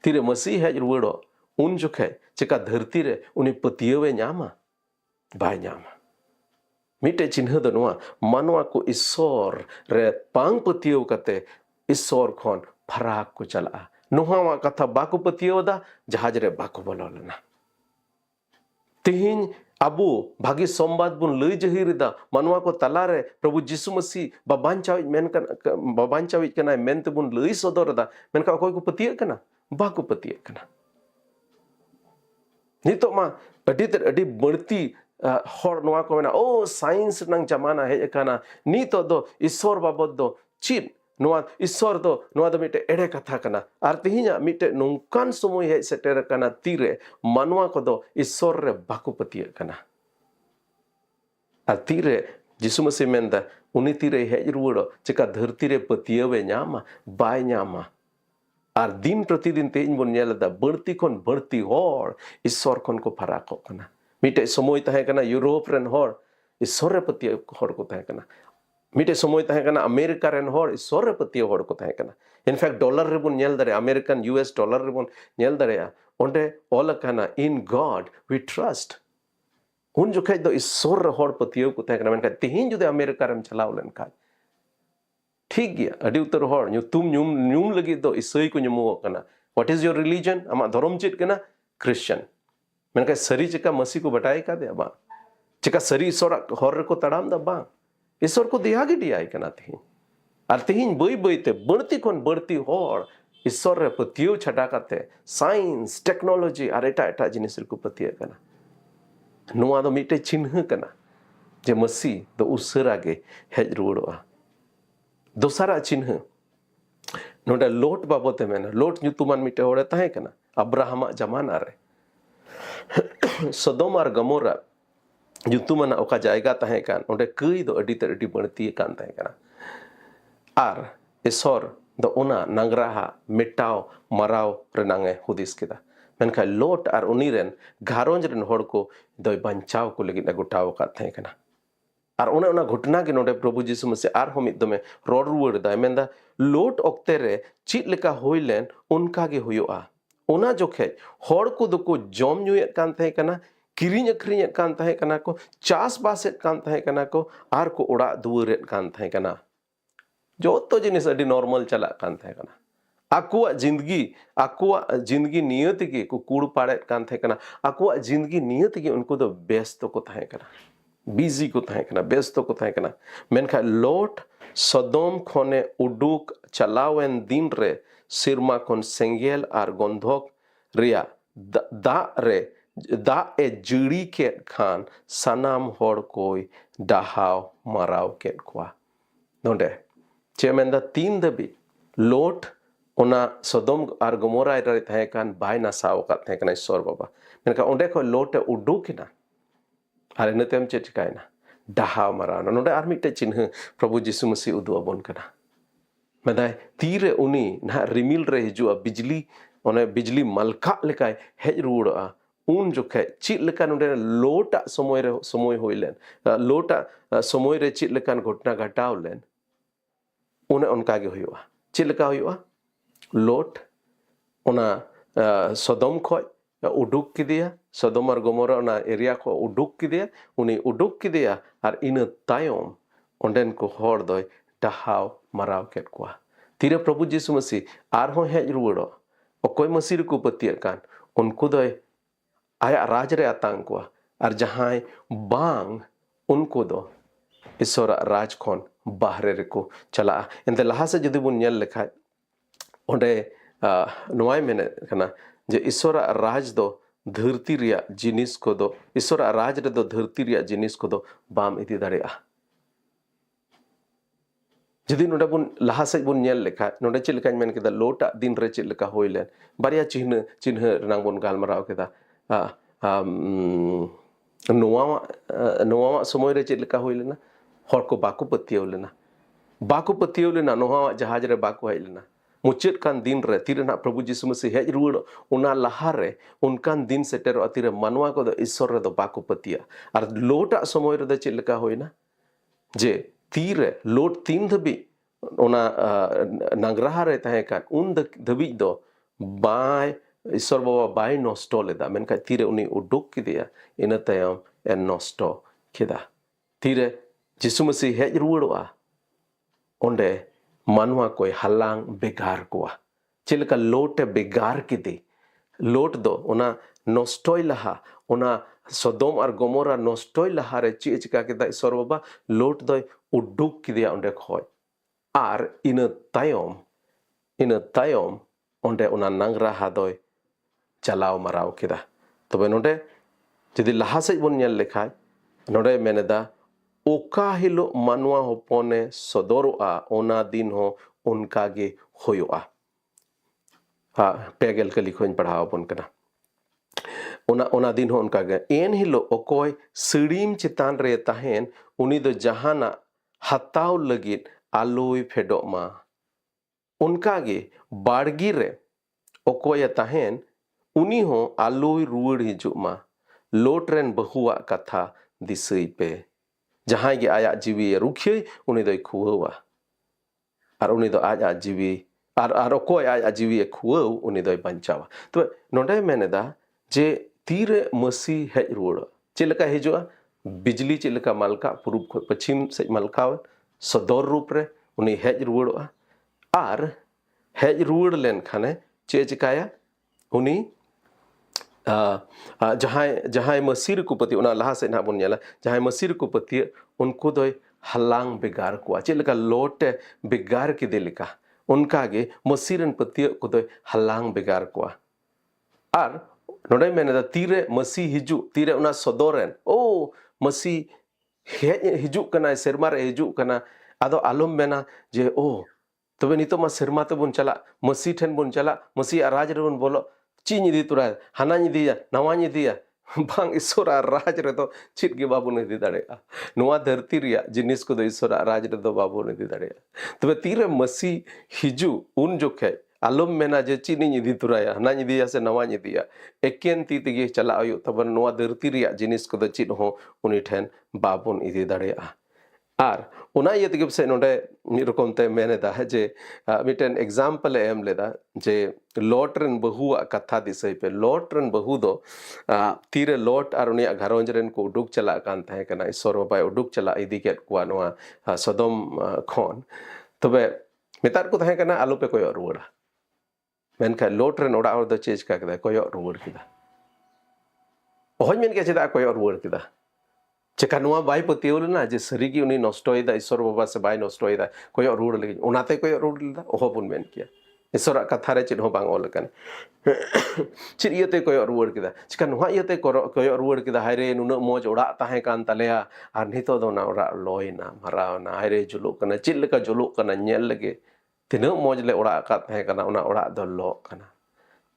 tire masih hej ruwado un jokhe cheka dharti re uni patiyawe nyama bai nyama mite chinha do noa manwa ko isor re pang patiyaw kate isor khon pharak ko chala noha wa katha bako patiyaw da jahaj re bako bolo lena tihin abu bhagi sombad bun lay jahirida manwa ko talare prabhu jisu masi babanchawit kana mente bun lay sodorda menka okoy ko patiya kana bako patiya kana nitok ma adi berti hor noa ko mena oh science nang jamana hej kana nitok do isor babod do chit noa isor do noa do mite ede katha kana ar tihinya mite nungkan somoy hej seter kana tire manwa ko do isor re bako patiya kana ar tire jisu masi menda uni tire hej ruwado cheka dharti re patiyawe nyama bai nyama ar din pratidin tein bon nyela da berti kon berti hor isor kon ko pharakok kana mite somoy tahe kana Europe ren hor isor re patiyaw hor ko tahe kana मिटे समय तहे कना America rain हर ईश्वर रे पतियो हर को तहे कना in fact dollar रे बुन नेल दरे अमेरिकन यूएस डॉलर रे बुन नेल दरे ओंडे ऑल कना इन गॉड वी ट्रस्ट उन जोखे दो ईश्वर रे हर पतियो को तहे कना मेनका तिहिन जुदे अमेरिका रेम चलाव लेन का ठीक गया अडी उतर हर तुम न्यूम लगी दो ईसई को न्यूमो कना व्हाट इज योर रिलीजन अमा धर्म चेत कना क्रिश्चियन मेनका सरी चिका मसी को बटाई का दे बा चिका सरी ईश्वर हर को तड़ाम दा बा ईश्वर को दिया गे दिया कना तिहिन और तिहिन बई बईते बढ़ती खन बढ़ती हर ईश्वर रे पतियो छटा काते साइंस टेक्नोलॉजी और एटा एटा जिनिस को पतिया कना नुआ दो मिटे चिन्ह कना जे मसी दो उसरा गे हेज रुड़ोआ दोसरा चिन्ह नोडे लोट बाबते मेना लोट ᱧᱩᱛᱩᱢᱟᱱ मिटे होड़े तहे कना अब्राहम जमाना रे सदोम और गमोरा ᱧᱩᱛᱩᱢᱟᱱ ओका जायगा तहे कान ओंडे कई दो अडी ते अडी बणती कान तहे कना आर ईश्वर दो ओना नांगराहा मिटाव मराव रेनांगे हुदिस केदा मेनखा लोट और उनी रेन घारोंज रेन होड़ को दोय बंचाव को लगी गुटाव का तहे कना और उन्हें घटना के नोडे प्रभु जीसु मसीह आर हम दमे रोड रुआड़ दा मेंदा लोट ओक्ते रे चित लेका होइलेन उनका गे हुयोआ ओना जोखे होड़ को दको जम न्यूएत कान तहे कना किरिñ अखरिñ कान तहे कना को चास बासेत कान तहे कना को आर को ओड़ा दुवरेत कान तहे कना जो तो जिनिस अडी नॉर्मल चला कान तहे कना आकुआ जिंदगी नियत के को कूड़ पाड़ेत कान तहे कना आकुआ जिंदगी नियत के उनको तो व्यस्त को तहे कना बिजी को तहे कना व्यस्त को तहे कना मेनखा लोट सदोम खने उडुक चलावेन दिन रे सिरमा खन सेंगेल और गंधक रिया दा ए जुड़ी के खान सनाम होड़ कोई डहाव मराव के कुआ नोडे चेमेंदा तीन दबी लोट ओना सदोम और गमोरा रे तहे कान बाय नासाव का तहे कना ईश्वर बाबा मेनखा ओंडे को लोट उडुकिना और इनतेम चेत चिकायना डहाव मराव नोडे आर मिटे चिन्ह प्रभु जीसु मसीह उदु अबन कना मेदाय तीरे उनी ना रिमिल रे हिजुआ बिजली ओने बिजली मलका लेकाय हेज रुड़ा उन जोखे चित लेका नोडे लोटा समय होइलेन लोटा समय रे चित लेकान घटना घटाव लेन उने उनका गे हुआ चित लेका हुआ लोट ओना सदोम खय उडुक किदिया सदोम और गमोरा ओना एरिया को उडुक किदिया उनी उडुक किदिया और इन तायम ओंडेन को हर दोय डहाव मराव केत कुआ तीरे प्रभु जीसु मसीह आर हो हेज रुवड़ो अकोय मसीह को पतिया कान उनको दोय आया राज रे आतांग कुआ और जहां बांग उनको दो ईश्वर राज खन बाहरे रे को चला एंते लहा से जदि बुन नेल लेखा ओंडे नोय मेने कना जे ईश्वर राज दो धरती रिया जिनिस को दो ईश्वर राज रे दो धरती रिया जिनिस को दो बाम इदी दाड़ेया जदि नोडे बुन लहा से बुन नेल लेखा नोडे चेल लेका मेन केदा लोटा दिन रे चेल लेका होइलेन बारिया चिन्ह रंग बुन गालमराव केदा नोवा समय रे चेल लेका होइलेना हर को बाकु पतियो लेना नोवा जहाज रे बाकु हई लेना मुचाद कान दिन रे तीरे ना प्रभु जीसु मसीह हेज रुड़ उना लहा रे उनकान दिन सेटर अतिरे मानवा को ईश्वर रे दो बाकु पतिया और लोटा समय रे चेल लेका होइना जे तीरे लोट तीन धबी ओना नांगराहा रे तहे कान उन धबी दो बाय ईश्वर बाबा बाय नष्ट लेदा मेनका तीरे उनी उडुक किदिया इन तायम ए नष्ट केदा तीरे जीसु मसीह हेज रुड़ोआ ओंडे मानवा कोई हलांग बेगार कोआ चिलका लोटे बेगार किदे लोट दो ओना नष्टोय लहा ओना सदोम और गमोरा नष्टोय लहा रे चिका केदा ईश्वर बाबा लोट दो उडुक किदिया ओंडे खय आर इन तायम ओंडे ओना नांगरा हादोय चलाव मराव केदा तबे नोडे जदि लहा से बन नेल लेखाय नोडे मेनेदा ओका हिलो मानवा होपने सदरोआ ओना दिन हो उनका गे होयोआ पेगेल के लिखोइन पढ़ाव बन कना ओना दिन हो उनका गे एन हिलो ओकोय सड़ीम चितान रे तहेन उनी दो जहाना हताव लगित आलोय फेडोमा उनका गे बाड़गी रे ओकोय तहेन उनी हो आलोय रुड़ हिजुमा लोट रेन बहुआ कथा दिसई पे Jahanai ge ayak jiwi rukhye uni doi khuwa ar uni do ayak jiwi ar okoy ayak jiwi khuwa uni doi banchawa to nonde meneda je tire masi hej ruwa chilaka hijua bijli chilaka malka purub khoj pachim sej malkawa sodor rup re uni hej ruwa ar hej ruwa len khane che chikaya uni jahai masir ku pati una laha se na bun nyala jahai masir ku pati unku doi halang begar kuwa chilaka lote begar ki delika unka ge masiren pati ku doi halang begar kuwa ar nodai meneda tire masi hiju tire una sodoren masi hiju kana serma re hiju kana ado alum mena je तबे नितो मा सेरमा ते बुन चला मसी ठेन बुन चला मसी राज रे बुन बोलो चीनी दी तुरा हाना नी दिया नवा नी दिया बांग ईश्वरा राज रे तो चित के बाबू ने दी दाड़ेगा नवा धरती रिया जिनिस को दो ईश्वरा राज रे तो बाबू ने दी दाड़ेगा तबे तीरे मसी हिजु उन जोखे आलम मेना जे चीनी नी दी तुराया हाना नी दिया से नवा नी दिया एकेन ती तिगे चला आयो तबे नवा धरती रिया जिनिस को दो चित हो उनी ठेन बाबू ने दी दाड़ेगा आर उना ये तक से नोडे निरकम ते मैंने दा है जे मिटन एग्जांपल एम लेदा जे लॉटरन बहु कथा दिसई पे लॉटरन बहु दो तीरे लॉट आर उनिया घरोंजरन को उडुक चला कान थाहे कना ईश्वर बाबा उडुक चला इदी के कुआ नोआ सदम खोन तबे मितार को थाहे कना आलो पे कोय रुवड़ा मेनका लॉटरन ओडा और द चेज का कदा कोय रुवड़ किदा ओहन मेन के चेदा कोय रुवड़ किदा चेका नोआ बाई पतियोलना जे सरीगी उनी नष्टोयदा ईश्वर बाबा से बाई नष्टोयदा कोय रुवड़ लगी उनाते कोय रुवड़ लदा ओहबुन मेन किया ईश्वर कथा रे चिन हो बांग ओल कन चिर इयते कोय रुवड़ किदा चेका नोआ इयते कोय रुवड़ किदा हायरे नुना मोज ओड़ा ताहे कान तलेया आर नितो दो ना ओड़ा लोयना मरावना हायरे जुलो कना चिल लका जुलो कना नेल लगे तिना मोज ले ओड़ा का ताहे कना उना ओड़ा दो लो कना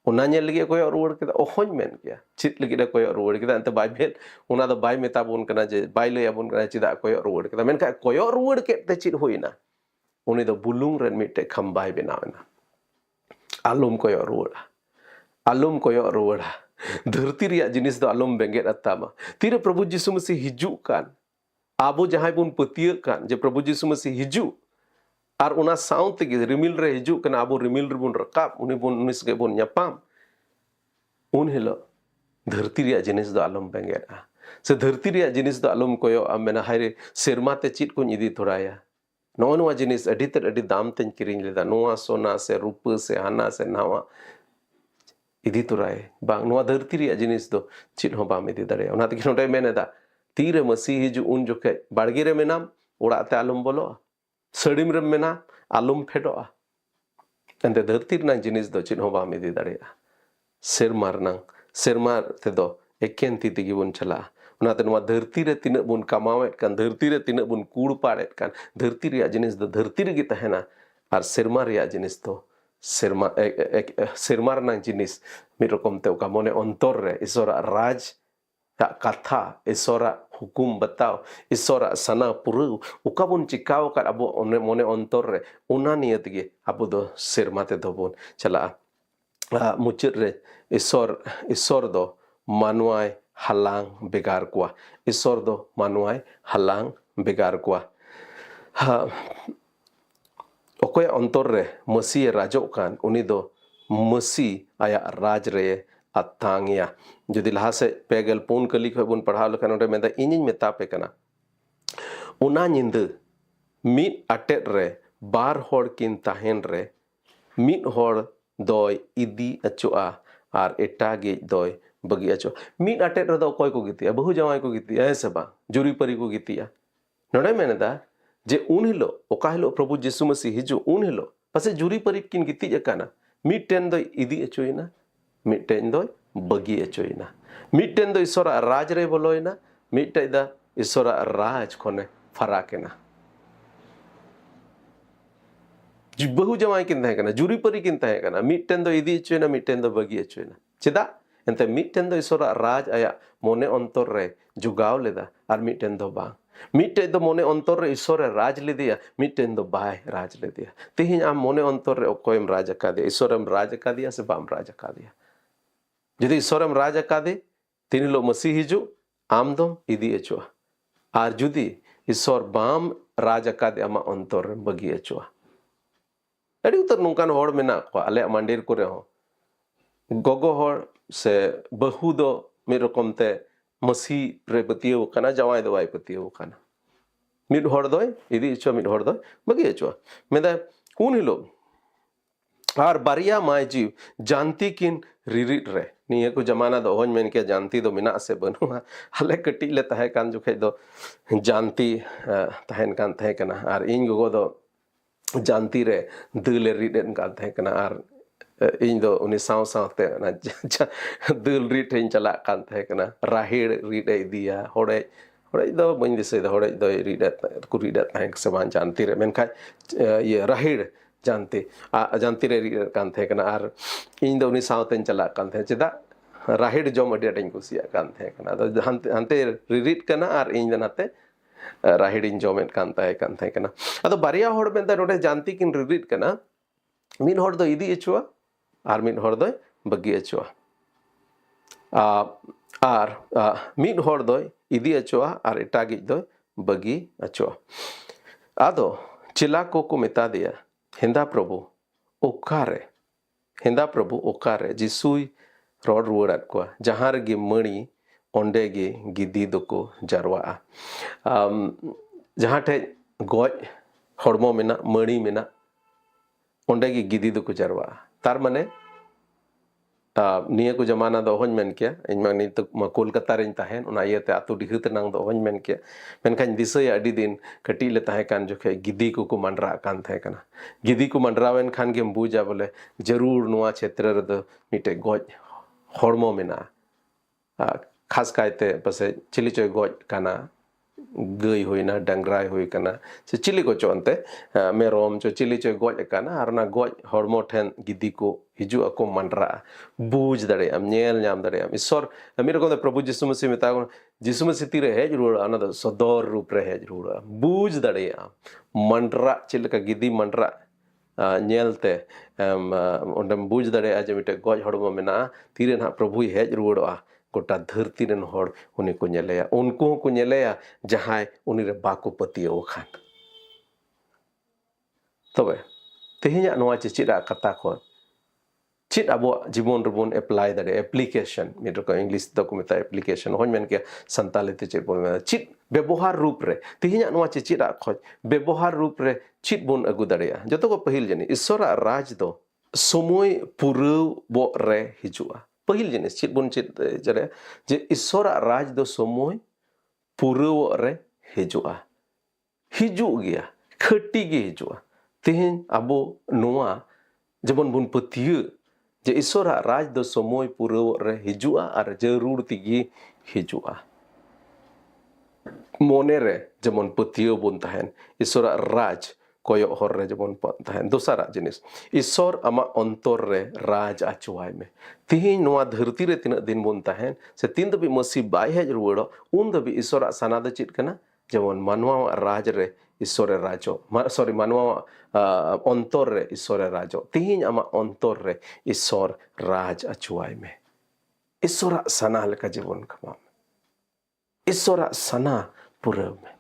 उना नेल लगे कोय रुवड़ किदा ओहन मेन किया चित लगे कोय रुवड़ किदा अंत बाय भेल उना दो बाय मेता बुन कना जे बाय ले अबुन कना चिदा कोय रुवड़ किदा मेनका कोय रुवड़ के ते चित होइना उनी दो बुलुंग रेन मिटे खंबाय बनावना आलम कोय रुवड़ा आलम कोय रुवड़ा धरती रिया जिनिस दो आलम बेंगेट अत्तामा तीरे प्रभु यीशु मसीह हिजु कान आबो जहां बुन पतिय कान जे प्रभु यीशु मसीह हिजु आर उना साउंड के रिमिल रे हिजु कना आबो रिमिल रे बुन रकाब उनी बुन उनिस के बुन न्यापाम उन हिलो धरती रिया जिनिस दो आलम बेंगेटा से धरती रिया जिनिस दो आलम कोयो मेना हायरे सेरमा ते चित को निदी थोराया नोआ जिनिस अडी दाम तेन किरिंग लेदा नोआ सोना से रूप से हाना से नावा इदी तुराए बांग नोआ धरती रिया जिनिस दो चित हो बाम इदी दरे ओना तक नोटे मेनेदा तीरे मसीह हिजु उन जोखे बाड़गे रे मेनाम ओड़ा ते आलम बोलो सड़ीम रे मेना आलम फेडोआ अंते धरती रना जिनिस दो चित हो बाम इदी दरे सेरमार ते दो एकेन ती तिगी बुन चला उनाते नोआ धरती रे तिना बुन कमावेट कान धरती रे तिना बुन कूड़ पाड़ेट कान धरती रिया जिनिस दो धरती रे गी तहेना आर सेरमा रिया जिनिस दो सेरमा रना जिनिस मिद रकम ते ओका मोने अंतर रे ईश्वरा राज कथा ईश्वरा हुकुम बताओ ईश्वरा सना पुरु ओका बुन चिकाव का अबो मोने अंतर रे उना नियत गे अबो दो सेरमा ते दो बुन चला मुचर रे ईश्वर दो मानुआय halang begar kuah ईश्वर दो मानुआय halang begar kuah ओकोय अंतर रे मसी राजो कान उनी दो मसी आया राज रे अतांगिया जदि लहा से पेगल पुन कली खय बुन पढ़ाव लखन ओडे मेदा इनिन मेता पे कना उना निंद मिट अटेट रे बार होड़ किन ताहेन रे मिट होड़ दोय इदी अचुआ आर एटागे दोय बगी अचो मिट अटेट रे दो कोय को गितिया बहु जवाई को गितिया ऐसे बा जुरी परी को गितिया नोडे मेनेदा जे उन हिलो ओका हिलो प्रभु यीशु मसीह हिजु उन हिलो पसे जुरी परी किन गिति जकाना मिटेन दो इदी अचोइना मिटेन दो बगी अचोइना मिटेन दो ईश्वर राज रे बोलोइना मिटे दा ईश्वर राज कोने फराकेना बहु जवाई किन ताहे कना जुरी परी किन ताहे कना मिटेन दो इदी अचोइना मिटेन दो बगी अचोइना चेदा एंते मिटेन दो ईश्वर राज आया मोने अंतर रे जुगाव लेदा आर मिटेन दो बा मिटे दो मोने अंतर रे ईश्वर राज ले दिया मिटेन दो बाय राज ले दिया तेहिं आम मोने अंतर रे ओकोयम राज का दिया ईश्वरम राज का दिया से बाम राज का दिया जदि ईश्वरम राज का दे तिन लो मसीह हिजु आम दो इदी अचुआ आर जुदी ईश्वर बाम राज अकाद आमा अंतर बगी अचुआ अड़ी उतर नोंकान होड़ मेना को आले मंदिर को रहो गोगो होड़ से बहु दो मिद रकम ते मसी रे पतियो कना जवाई दो वाई पतियो कना मिद होड़ दोय इदी अचुआ मिद होड़ दोय बगी अचुआ मेदा उन हिलो आर बारिया माय जीव जानती किन रिरिट रे निया को जमाना दो होन मेन के जानती दो मिना से बनुआ हले कटी ले तहे कान जुखे दो जानती तहन कान तहे कना आर इन गोगो दो जानती रे दिल रिडेन कान तहे कना आर इन दो उनी साव सावते ना दिल रिट इन चला कान तहे कना राहिड़ रिडे दिया होड़े होड़े दो बइन दिसे दो होड़े दो रिडे को रिडे तहे से बान जानती रे मेनखा ये राहिड़ जानती रे कान थे कना आर इन दो उनी सावते चला कान थे चेदा राहिड़ जम अडी अडीन कुसिया कान थे कना तो हंते रिरिट कना आर इन दनाते राहिड़ इन जमेन कान थे कना अदो बारिया होड़ मेन नोडे जानती किन रिरिट कना मिन होड़ दो इदी अचुआ आर मिन होड़ दो बगी अचुआ आर मिन होड़ दो इदी अचुआ आर एटागी दो बगी अचुआ आदो चिला को मेता दिया हिंदा प्रभु ओकारे जिसुई रोड रुआड़ को जहाँ रे मणि ओंडे गे गिदी दको जारवा जहाँ ठे गज हड़मो मेना मणि मेना ओंडे गे गिदी दको जारवा तार माने निया को जमाना दो होन मेन किया इन मा नित मा कोलकाता रेन ताहेन उना इयते आतु डिहत नांग दो होन मेन किया मेनखान दिसय अडी दिन कटी ले ताहे कान जोखे गिदी को मंडरा कान थाहे कना गिदी को मंडरावेन खान गेम बुझा बोले जरूर नुआ क्षेत्र रे दो मिटे गज हड़मो मेना खास कायते पसे चिली चोय गज काना गई होइना डंगराय होई कना से चिली को चोनते मेरोम चो चिली चो गज कना आर ना गज हड़मो ठेन गिदी को हिजु अको मंडरा बूझ दड़े am नेल नाम दड़े am ईश्वर मेरे को प्रभु यीशु मसीह मेता को यीशु मसीह तीरे हेज रुड़ अना दो सदर रूप रे हेज रुड़ बूझ दड़े मंडरा चिलका गिदी मंडरा नेलते ओंडम बूझ दड़े आज मिटे गज हड़मो मेना तीरे ना प्रभु हेज रुड़वा गोटा धरती रेन होड़ उनी को नेलेया उनको को नेलेया जहां उनी रे बाको पतियो खान तबे तेहिया नोआ चिचिरा कथा को चिट अबो जीवन रबोन अप्लाई दरे एप्लीकेशन मिटर को इंग्लिश तो को मेता एप्लीकेशन होन मेन के संताले ते चे बोल चिट व्यवहार रूप रे तेहिया नोआ चिचिरा खोज व्यवहार रूप रे चिट बोन अगु दरेया जतो को पहिल जनी ईश्वरा राज दो समय पुरव बो रे हिजुआ पहिल जिनिस चित बुन चित जरे जे ईश्वर राज दो समय पुरव रे हिजुआ हिजु गया खटी गे हिजुआ तेहन अबो नोआ जबन बुन पतिय जे ईश्वर राज दो समय पुरव रे हिजुआ आर जरूर तिगी हिजुआ मोने रे जबन पतिय बुन तहन ईश्वर राज कोयो हर रे जबन तहन दोसरा जिनिस ईश्वर आमा अंतर रे राज आचुआय में तिहिन नोआ धरती रे तिना दिन बोन तहन से तीन दबी मसी बाय हेज रुवड़ो उन दबी ईश्वर साना द चित कना जबन मानवा राज रे ईश्वर राजो सॉरी मानवा अंतर रे ईश्वर राजो तिहिन आमा अंतर रे ईश्वर राज आचुआय में ईश्वर साना लेका जीवन खमा ईश्वर साना पुरव में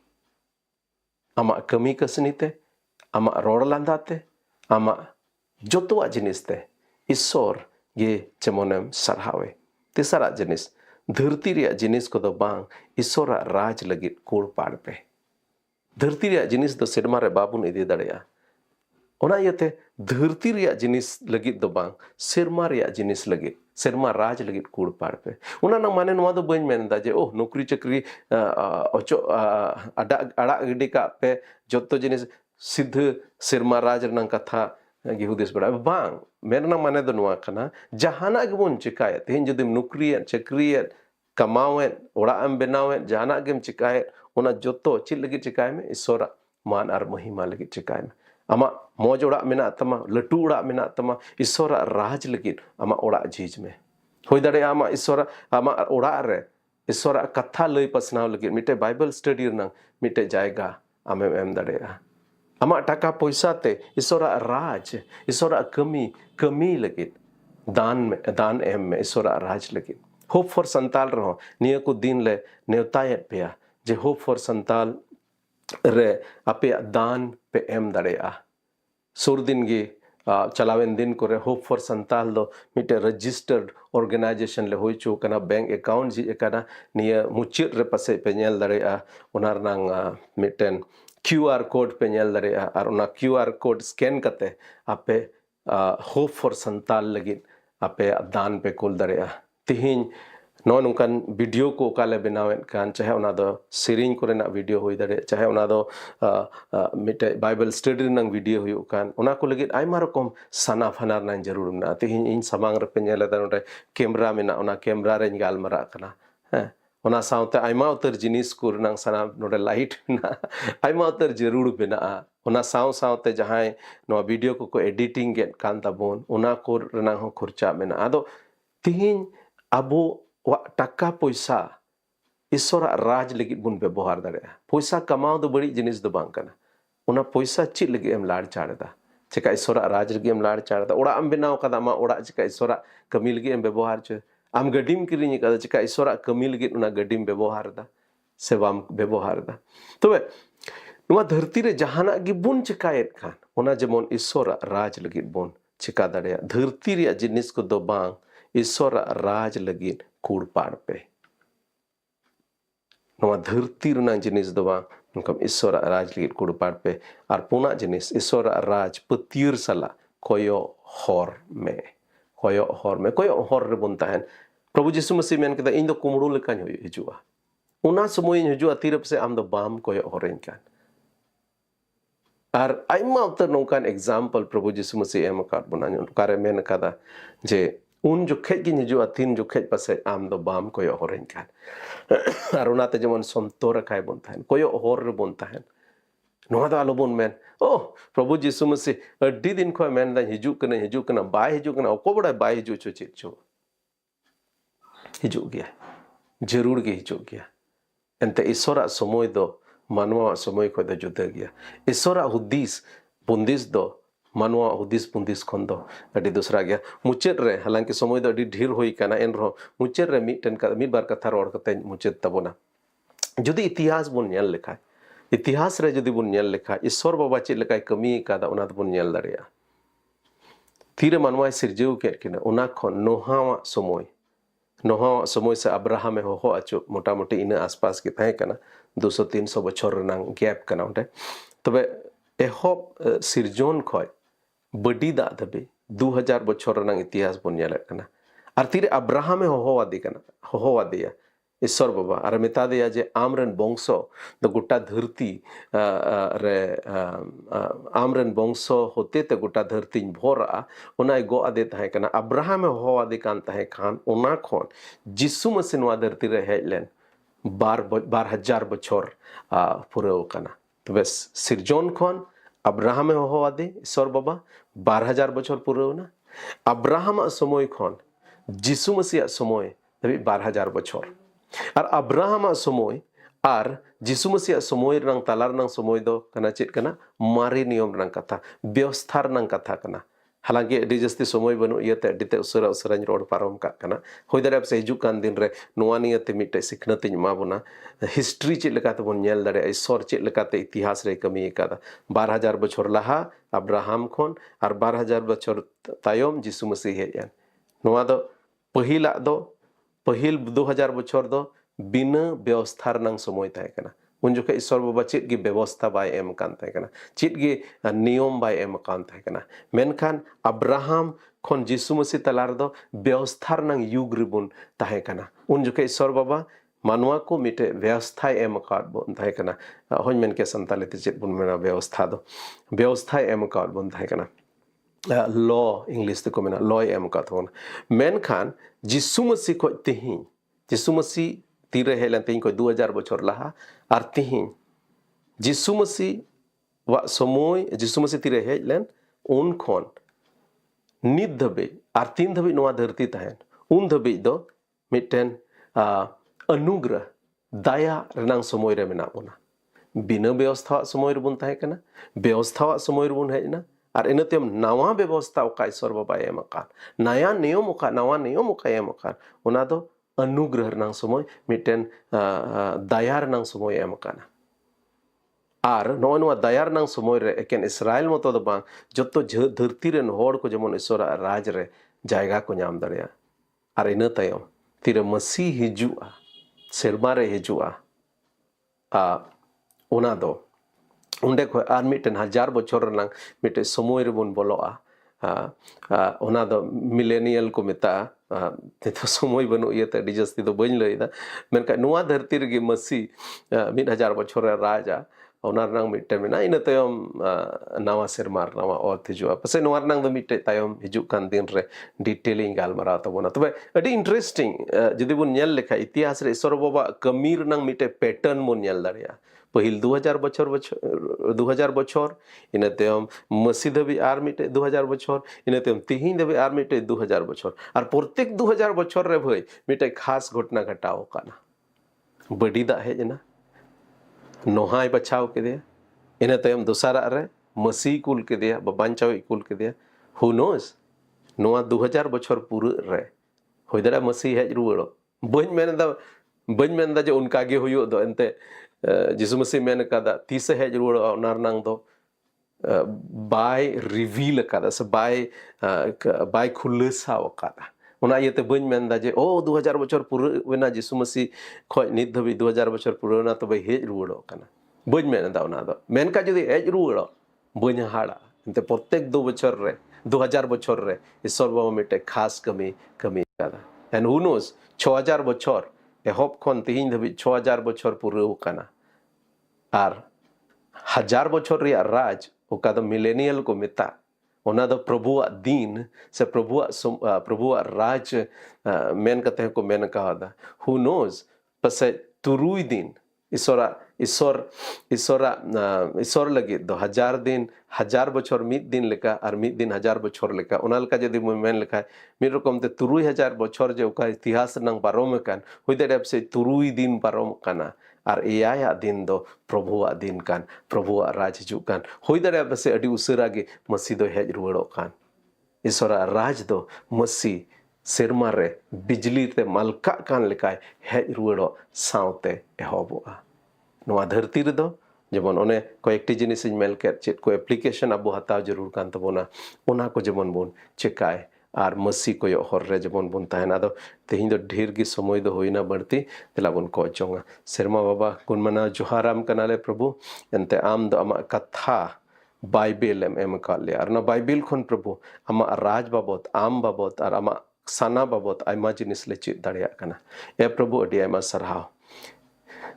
आमा कमी कसनीते आमा रोड लांदाते आमा जोतवा जिनिसते ईश्वर ये चमोनेम सरहावे तेसरा जिनिस धरती रे जिनिस को दो बांग ईश्वर राज लगित कोड़ पाड़ पे धरती रे जिनिस दो सिरमा रे बाबुन इदी दड़या ओना यते धरती रे जिनिस लगित दो बांग सिरमा रे जिनिस लगित सिरमा राज लगित कोड़ पाड़ पे ओना न माने नवा दो बइन मेनदा जे ओह नौकरी चक्री ओचो अड़ा गिडी का पे जोतो जिनिस सिद्ध सिरमा राज रंग कथा गिहुदिस बड़ा बांग मेरना माने दो नुआ कना जहाना गेबोन चिकाय तेन जदिम नौकरी चक्री कमावे ओड़ाम बनावे जहाना गेम चिकाय ओना जोतो चिल लगी चिकाय में ईश्वर मान आर महिमा लगी चिकाय में आमा मौज ओड़ा मेना तमा लटू ओड़ा मेना तमा ईश्वर राज लगी आमा ओड़ा झीज में होय दाड़े आमा ईश्वर आमा ओड़ा रे ईश्वर कथा लई पसनाव लगी मिटे बाइबल स्टडी रंग मिटे जायगा आमे एम दाड़े आमा टाका पैसा ते ईश्वर राज ईश्वर कमी लगित दान एम में ईश्वर राज लगित होप फॉर संताल रहो निया को दिन ले नेवतायत पेया जे होप फॉर संताल रे आपे दान पे एम दड़ेया सुर दिन गे चलावेन दिन को रे होप फॉर संताल दो मिटे रजिस्टर्ड ऑर्गेनाइजेशन ले होई चो कना बैंक अकाउंट जी कना निया मुचित रे पासे पे नेल दड़ेया उनार नांग मिटेन QR कोड पे नेल दड़ेया और उना QR कोड स्कैन कते आपे होप फॉर संताल लगी आपे दान पे कुल दड़ेया तिहिन नो नुकान वीडियो को काले बनावेन कान चाहे उना दो सीरिंग को रेना वीडियो होई दड़े चाहे उना दो मिटे बाइबल स्टडी नंग वीडियो हुई कान उना को लगी आयमा रकम सना फनार नां जरूर ना तिहिन इन समांग रे पे नेले दा नोडे कैमरा मेना उना कैमरा रे गालमरा कना हैं उना साउते आयमा उतर जिनिस को नंग सना नोडे लाइट ना आयमा उतर जरूर बेना उना साउ साउते जहां नो वीडियो को एडिटिंग गेट कान ताबोन उना को रना हो खर्चा मेना आदो तिहिन अबो टाका पैसा ईश्वरा राज लगी बुन व्यवहार दाड़ेया पैसा कमाओ दो बड़ी जिनिस दो बांग कना उना पैसा चित लगी एम लाड़ चाड़दा चिका ईश्वरा राज लगी एम लाड़ चाड़दा ओड़ा आम बनाव कदा मा ओड़ा चिका ईश्वरा कमी लगी एम व्यवहार च आम गडीम किरिኝ कदा चिका ईश्वरा कमी लगी उना गडीम व्यवहार दा सेवाम व्यवहार दा तबे नुआ धरती रे जहाना गी बुन चिकायत खान उना जेमन ईश्वरा राज लगी बुन चिका दाड़ेया धरती रे जिनिस को दो बांग ईश्वरा राज लगी कूड़ पाड़ पे नवा धरती रना जिनिस दो बांग उनकम ईश्वरा राज लगी कूड़ पाड़ पे और पुना जिनिस ईश्वरा राज पतीर सला कोयो हर में कोयो हर रे बुन ताहन प्रभु यीशु मसीह मेन कदा इन दो कुमड़ू लेकान हिजुआ उना समय हिजुआ तीरप से आम दो बाम कोयो हरेन कान और आइमा उतर नौकान एग्जाम्पल प्रभु यीशु मसीह एम काट बना कारे मेन कदा जे उन जो खेत की निजो अतीन जो खेत पासे आम दो बाम कोयो हरेन कान और उनाते जेमन संतोर खाय बोनता है कोयो हर रे बोनता है नोआ दो आलो बोन मेन ओ प्रभु यीशु मसीह अड्डी दिन को मेन दा हिजु कना बाय हिजु कना को बड़ा बाय हिजु चो चित चो हिजु गया जरूर के हिजु गया एंते ईश्वरा समय दो मानवा समय को दो जुदा गया ईश्वरा हुदिस बुंदिस दो मानवा हुदिस बुंदिस खन दो अडी दूसरा गया मुचेत रे हालांकि समय दो अडी ढेर होई काना एन रहो मुचेत रे मिड बार कथा रोड कते मुचेत तबोना जुदी इतिहास बुन नेल लेखा इतिहास रे जुदी बुन नेल लेखा ईश्वर बाबा चे लेकाय कमी कादा उना बुन नेल दाड़ेया तीरे मानवा सिरजेउ केट किना उना खन नोहावा समय से अब्राहम हो आचो मोटा मोटी इन आसपास के थाहे कना 200-300 बछर रनांग गैप कना उंडे तबे एहब सिरजोन खय बडी दा दबे 2000 बछर रनांग इतिहास बन नेल कना आर तीरे अब्राहम हो वादिया ईश्वर बाबा और मेता दिया जे आमरन वंश द गोटा धरती रे आमरन वंश होते ते गोटा धरती भोरा उना गो आदे ताहे कना अब्राहम हो आदे कान ताहे खान उना खन जिसु मसीह नवा धरती रे हेजलेन 12,000 बछर पुरव कना तबे सिरजोन खन अब्राहम हो आदे ईश्वर बाबा 12,000 बछर पुरव ना अब्राहम समय खन जिसु मसीह समय तबे 12,000 बछर और अब्राहम समय और जिसु मसीह समय रंग तालार नंग समय दो कना चेत कना मारे नियम रंग कथा व्यवस्था रंग कथा कना हालांकि अडी जस्ती समय बनु इयते अडीते उसरा रोड पारम का कना होय दारे से हिजु कान दिन रे नोआ नियते मिटे सिखनत मा बना हिस्ट्री चेत लेकाते बन नेल दारे ईश्वर चेत लेकाते इतिहास रे कमी कादा 12,000 बछर लाहा अब्राहम खन और 12,000 बछर तायम जिसु मसीह हेजन नोआ दो पहिल 2000 बछर दो बिना व्यवस्था रंग समय ताहे कना उन जो ईश्वर बाबा चेत गी व्यवस्था बाय एम कान ताहे कना चेत गी नियम बाय एम कान ताहे कना मेनखान अब्राहम खन जिसु मसीह तलार दो व्यवस्था रंग युग रिबुन ताहे कना उन जो ईश्वर बाबा मानवा को मिटे व्यवस्था एम काट बन ताहे कना होय मेन के संताले ते चेत बुन मेना व्यवस्था एम काट बन ताहे कना लॉ इंग्लिश ते को मेना लॉ एम काट बन मेनखान जिसु मसीह को तिही जिसु मसीह तीरे हेलन तिही को 2000 बछर लाहा और तिही जिसु मसीह वा समय जिसु मसीह तीरे हेलन उन खन नित धबे और 3 धबे नोआ धरती ताहेन उन धबे दो मिटेन अनुग्रह दया रनांग समय रे मेना बोना बिना व्यवस्था समय रे बुन ताहे कना व्यवस्था समय रे बुन हेजना और इनतेम नवा व्यवस्था ओका ईश्वर बाबा एम कान नया नियम ओका एम कान उना दो अनुग्रह रनांग समय मिटेन दया रनांग समय एम काना आर नोआ दायार नांग समय रे एकेन इसराइल मतो दो बांग जत्तो धरती रेन होड़ को जेमन ईश्वरा राज रे जायगा को नाम दाड़िया आर इना तायम तीरे मसीह हिजुआ सेरमा रे हिजुआ ओना दो उंडे को आर मिटेन 1000 बछर रनांग मिटे समय रे बोन बोलोआ ओना दो मिलेनियल को मेता तो समय बनु इयते अडी जस्ती दो बइन लइदा मेनका नुआ धरती रे मसीह 1000 बछर राजा ओना रनांग मिटे मेना इना तायम नवा सेरमार नवा ऑथ हिजुआ पसे नुआ रनांग दो मिटे तायम हिजुक कान दिन रे डिटेलिंग गालमाराव तबोना तबे अडी इंटरेस्टिंग जदि बोन नेल लेखा इतिहास रे ईश्वर बाबा कमी रनांग मिटे पैटर्न बोन नेल दाड़िया पहिल 2000 बछर 2000 बछर इना तायम मसीह दबी आर मिटे 2000 बछर इना तायम तिहिन दबी आर मिटे 2000 बछर आर प्रत्येक 2000 बछर रे भई मिटे खास घटना घटाव काना बड़ी दा हेजना नोहाय बचाव के दिया इना तायम दोसारा रे मसीह कुल के दिया बांचाव कुल के दिया हु नोस नोआ 2000 बछर पूरे रे होय दाड़ा मसीह हेज रुवाड़ो बइन मेनदा जे उनका गे हुयो दो एनते जिसु मसीह मेन कादा तीस हेज रुवाड़ो ओनार नांग दो बाय रिवील कादा से बाय खुलसा कादा ओना इयते बइन मेनदा जे ओ 2000 बछर पूरे वेना जिसु मसीह खय नित धबी 2000 बछर पूरे ना तबे हेज रुवाड़ो काना बइन मेनदा ओना दो मेनका जदि हेज रुवाड़ो बइन हाड़ा एनते प्रत्येक 2000 बछर रे ईश्वर बाबा मिटे खास कमी कादा एंड हु नोस 6000 बछर एहब खन तिहिन धबी 6000 बछर पूरे काना आर 1000 बछर रिया राज ओका दो मिलेनियल को मेता ओना दो प्रभुआ दिन से प्रभुआ राज मेन कते को मेन कहादा हु नोस पसे तुरुई दिन ईश्वर लगे दो 1000 दिन 1000 बछर मिद दिन लेका और मिद दिन 1000 बछर लेका ओना लेका जदि मेन लेखा मिद रकम ते 3000 बछर जे ओका इतिहास नंग पारम कान हुई दाड़े से तुरुई दिन पारम काना और एया दिन दो प्रभुआ दिन कान प्रभुआ राज हिजु कान हुई दाड़े से अडी उसरा गे मसीह दो हेज रुवाड़ो कान ईश्वरा राज दो मसीह सेरमा रे बिजली ते मलका कान लेकाय हेज रुवाड़ो सावते एहबोआ नोआ धरती रे दो जेमन ओने कयेकटी जिनिस मेल के चेत को एप्लीकेशन अब हताव जरूर कान तबोना ओना को जेमन बोन चेकाय आर मसीह को हर रे जेमन बोन ताहेना दो तेहिं दो ढेर गी समय दो होइना बढ़ती तेला बोन को चोंगा सेरमा बाबा गुणमना जोहाराम कनाले प्रभु एनते आम दो अमा कथा बाइबल एम काले और ना बाइबल खन प्रभु अमा राज बाबत आम बाबत और अमा साना बाबत आयमा जिनिस ले चेत दाड़िया कना ए प्रभु अडी आयमा सरहाव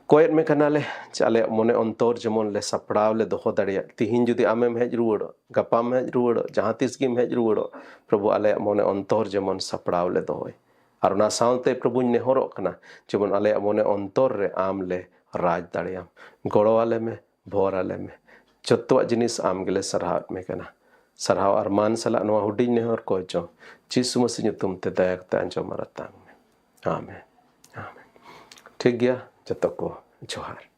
कोयत में कनाले चाले मने अंतर जेमन ले सपड़ाव ले दोहो दाड़िया तिहिन जुदी आमेम हेज रुवाड़ो गपाम हेज रुवाड़ो जहां तिस गिम हेज रुवाड़ो प्रभु आले मने अंतर जेमन सपड़ाव ले दोहोय और ना सावते प्रभु नेहरो कना जेमन आले मने अंतर रे आम ले राज दाड़ियाम गड़ो आले में भोर आले में जत्तवा जिनिस आम गेले सरहाव में कना सरहाव और मान सला नवा हुडी नेहर को चो जीसु मसीह ᱧᱩᱛᱩᱢ ते दया कते अंजो मरतांग में आमेन आमेन ठीक गया जत्तो को जोहार।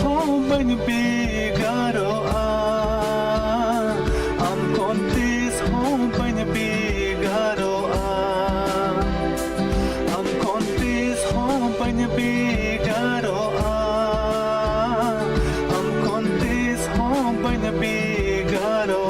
home when you bigaro am kontis home when you bigaro am kontis home when you bigaro am kontis home when you bigaro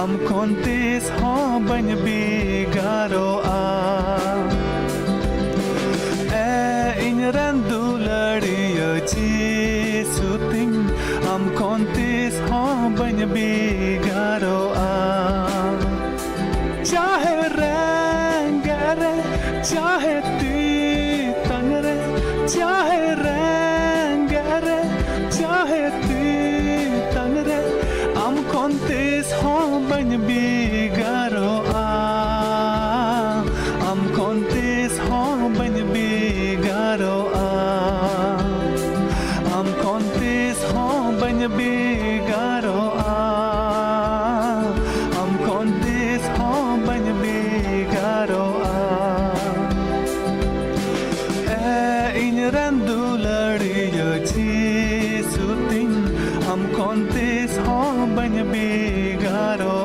am kontis home when you bigaro inran duladiya Jesu ting am kontis home when you bigaro chahe rangare chahe titangare chahe rangare chahe titangare am kontis home when you bigaro am kontis home when you bigaro am kontis home when you bigaro am kontis home when you bigaro inran duladiya Jesu ting am kontis home when you bigaro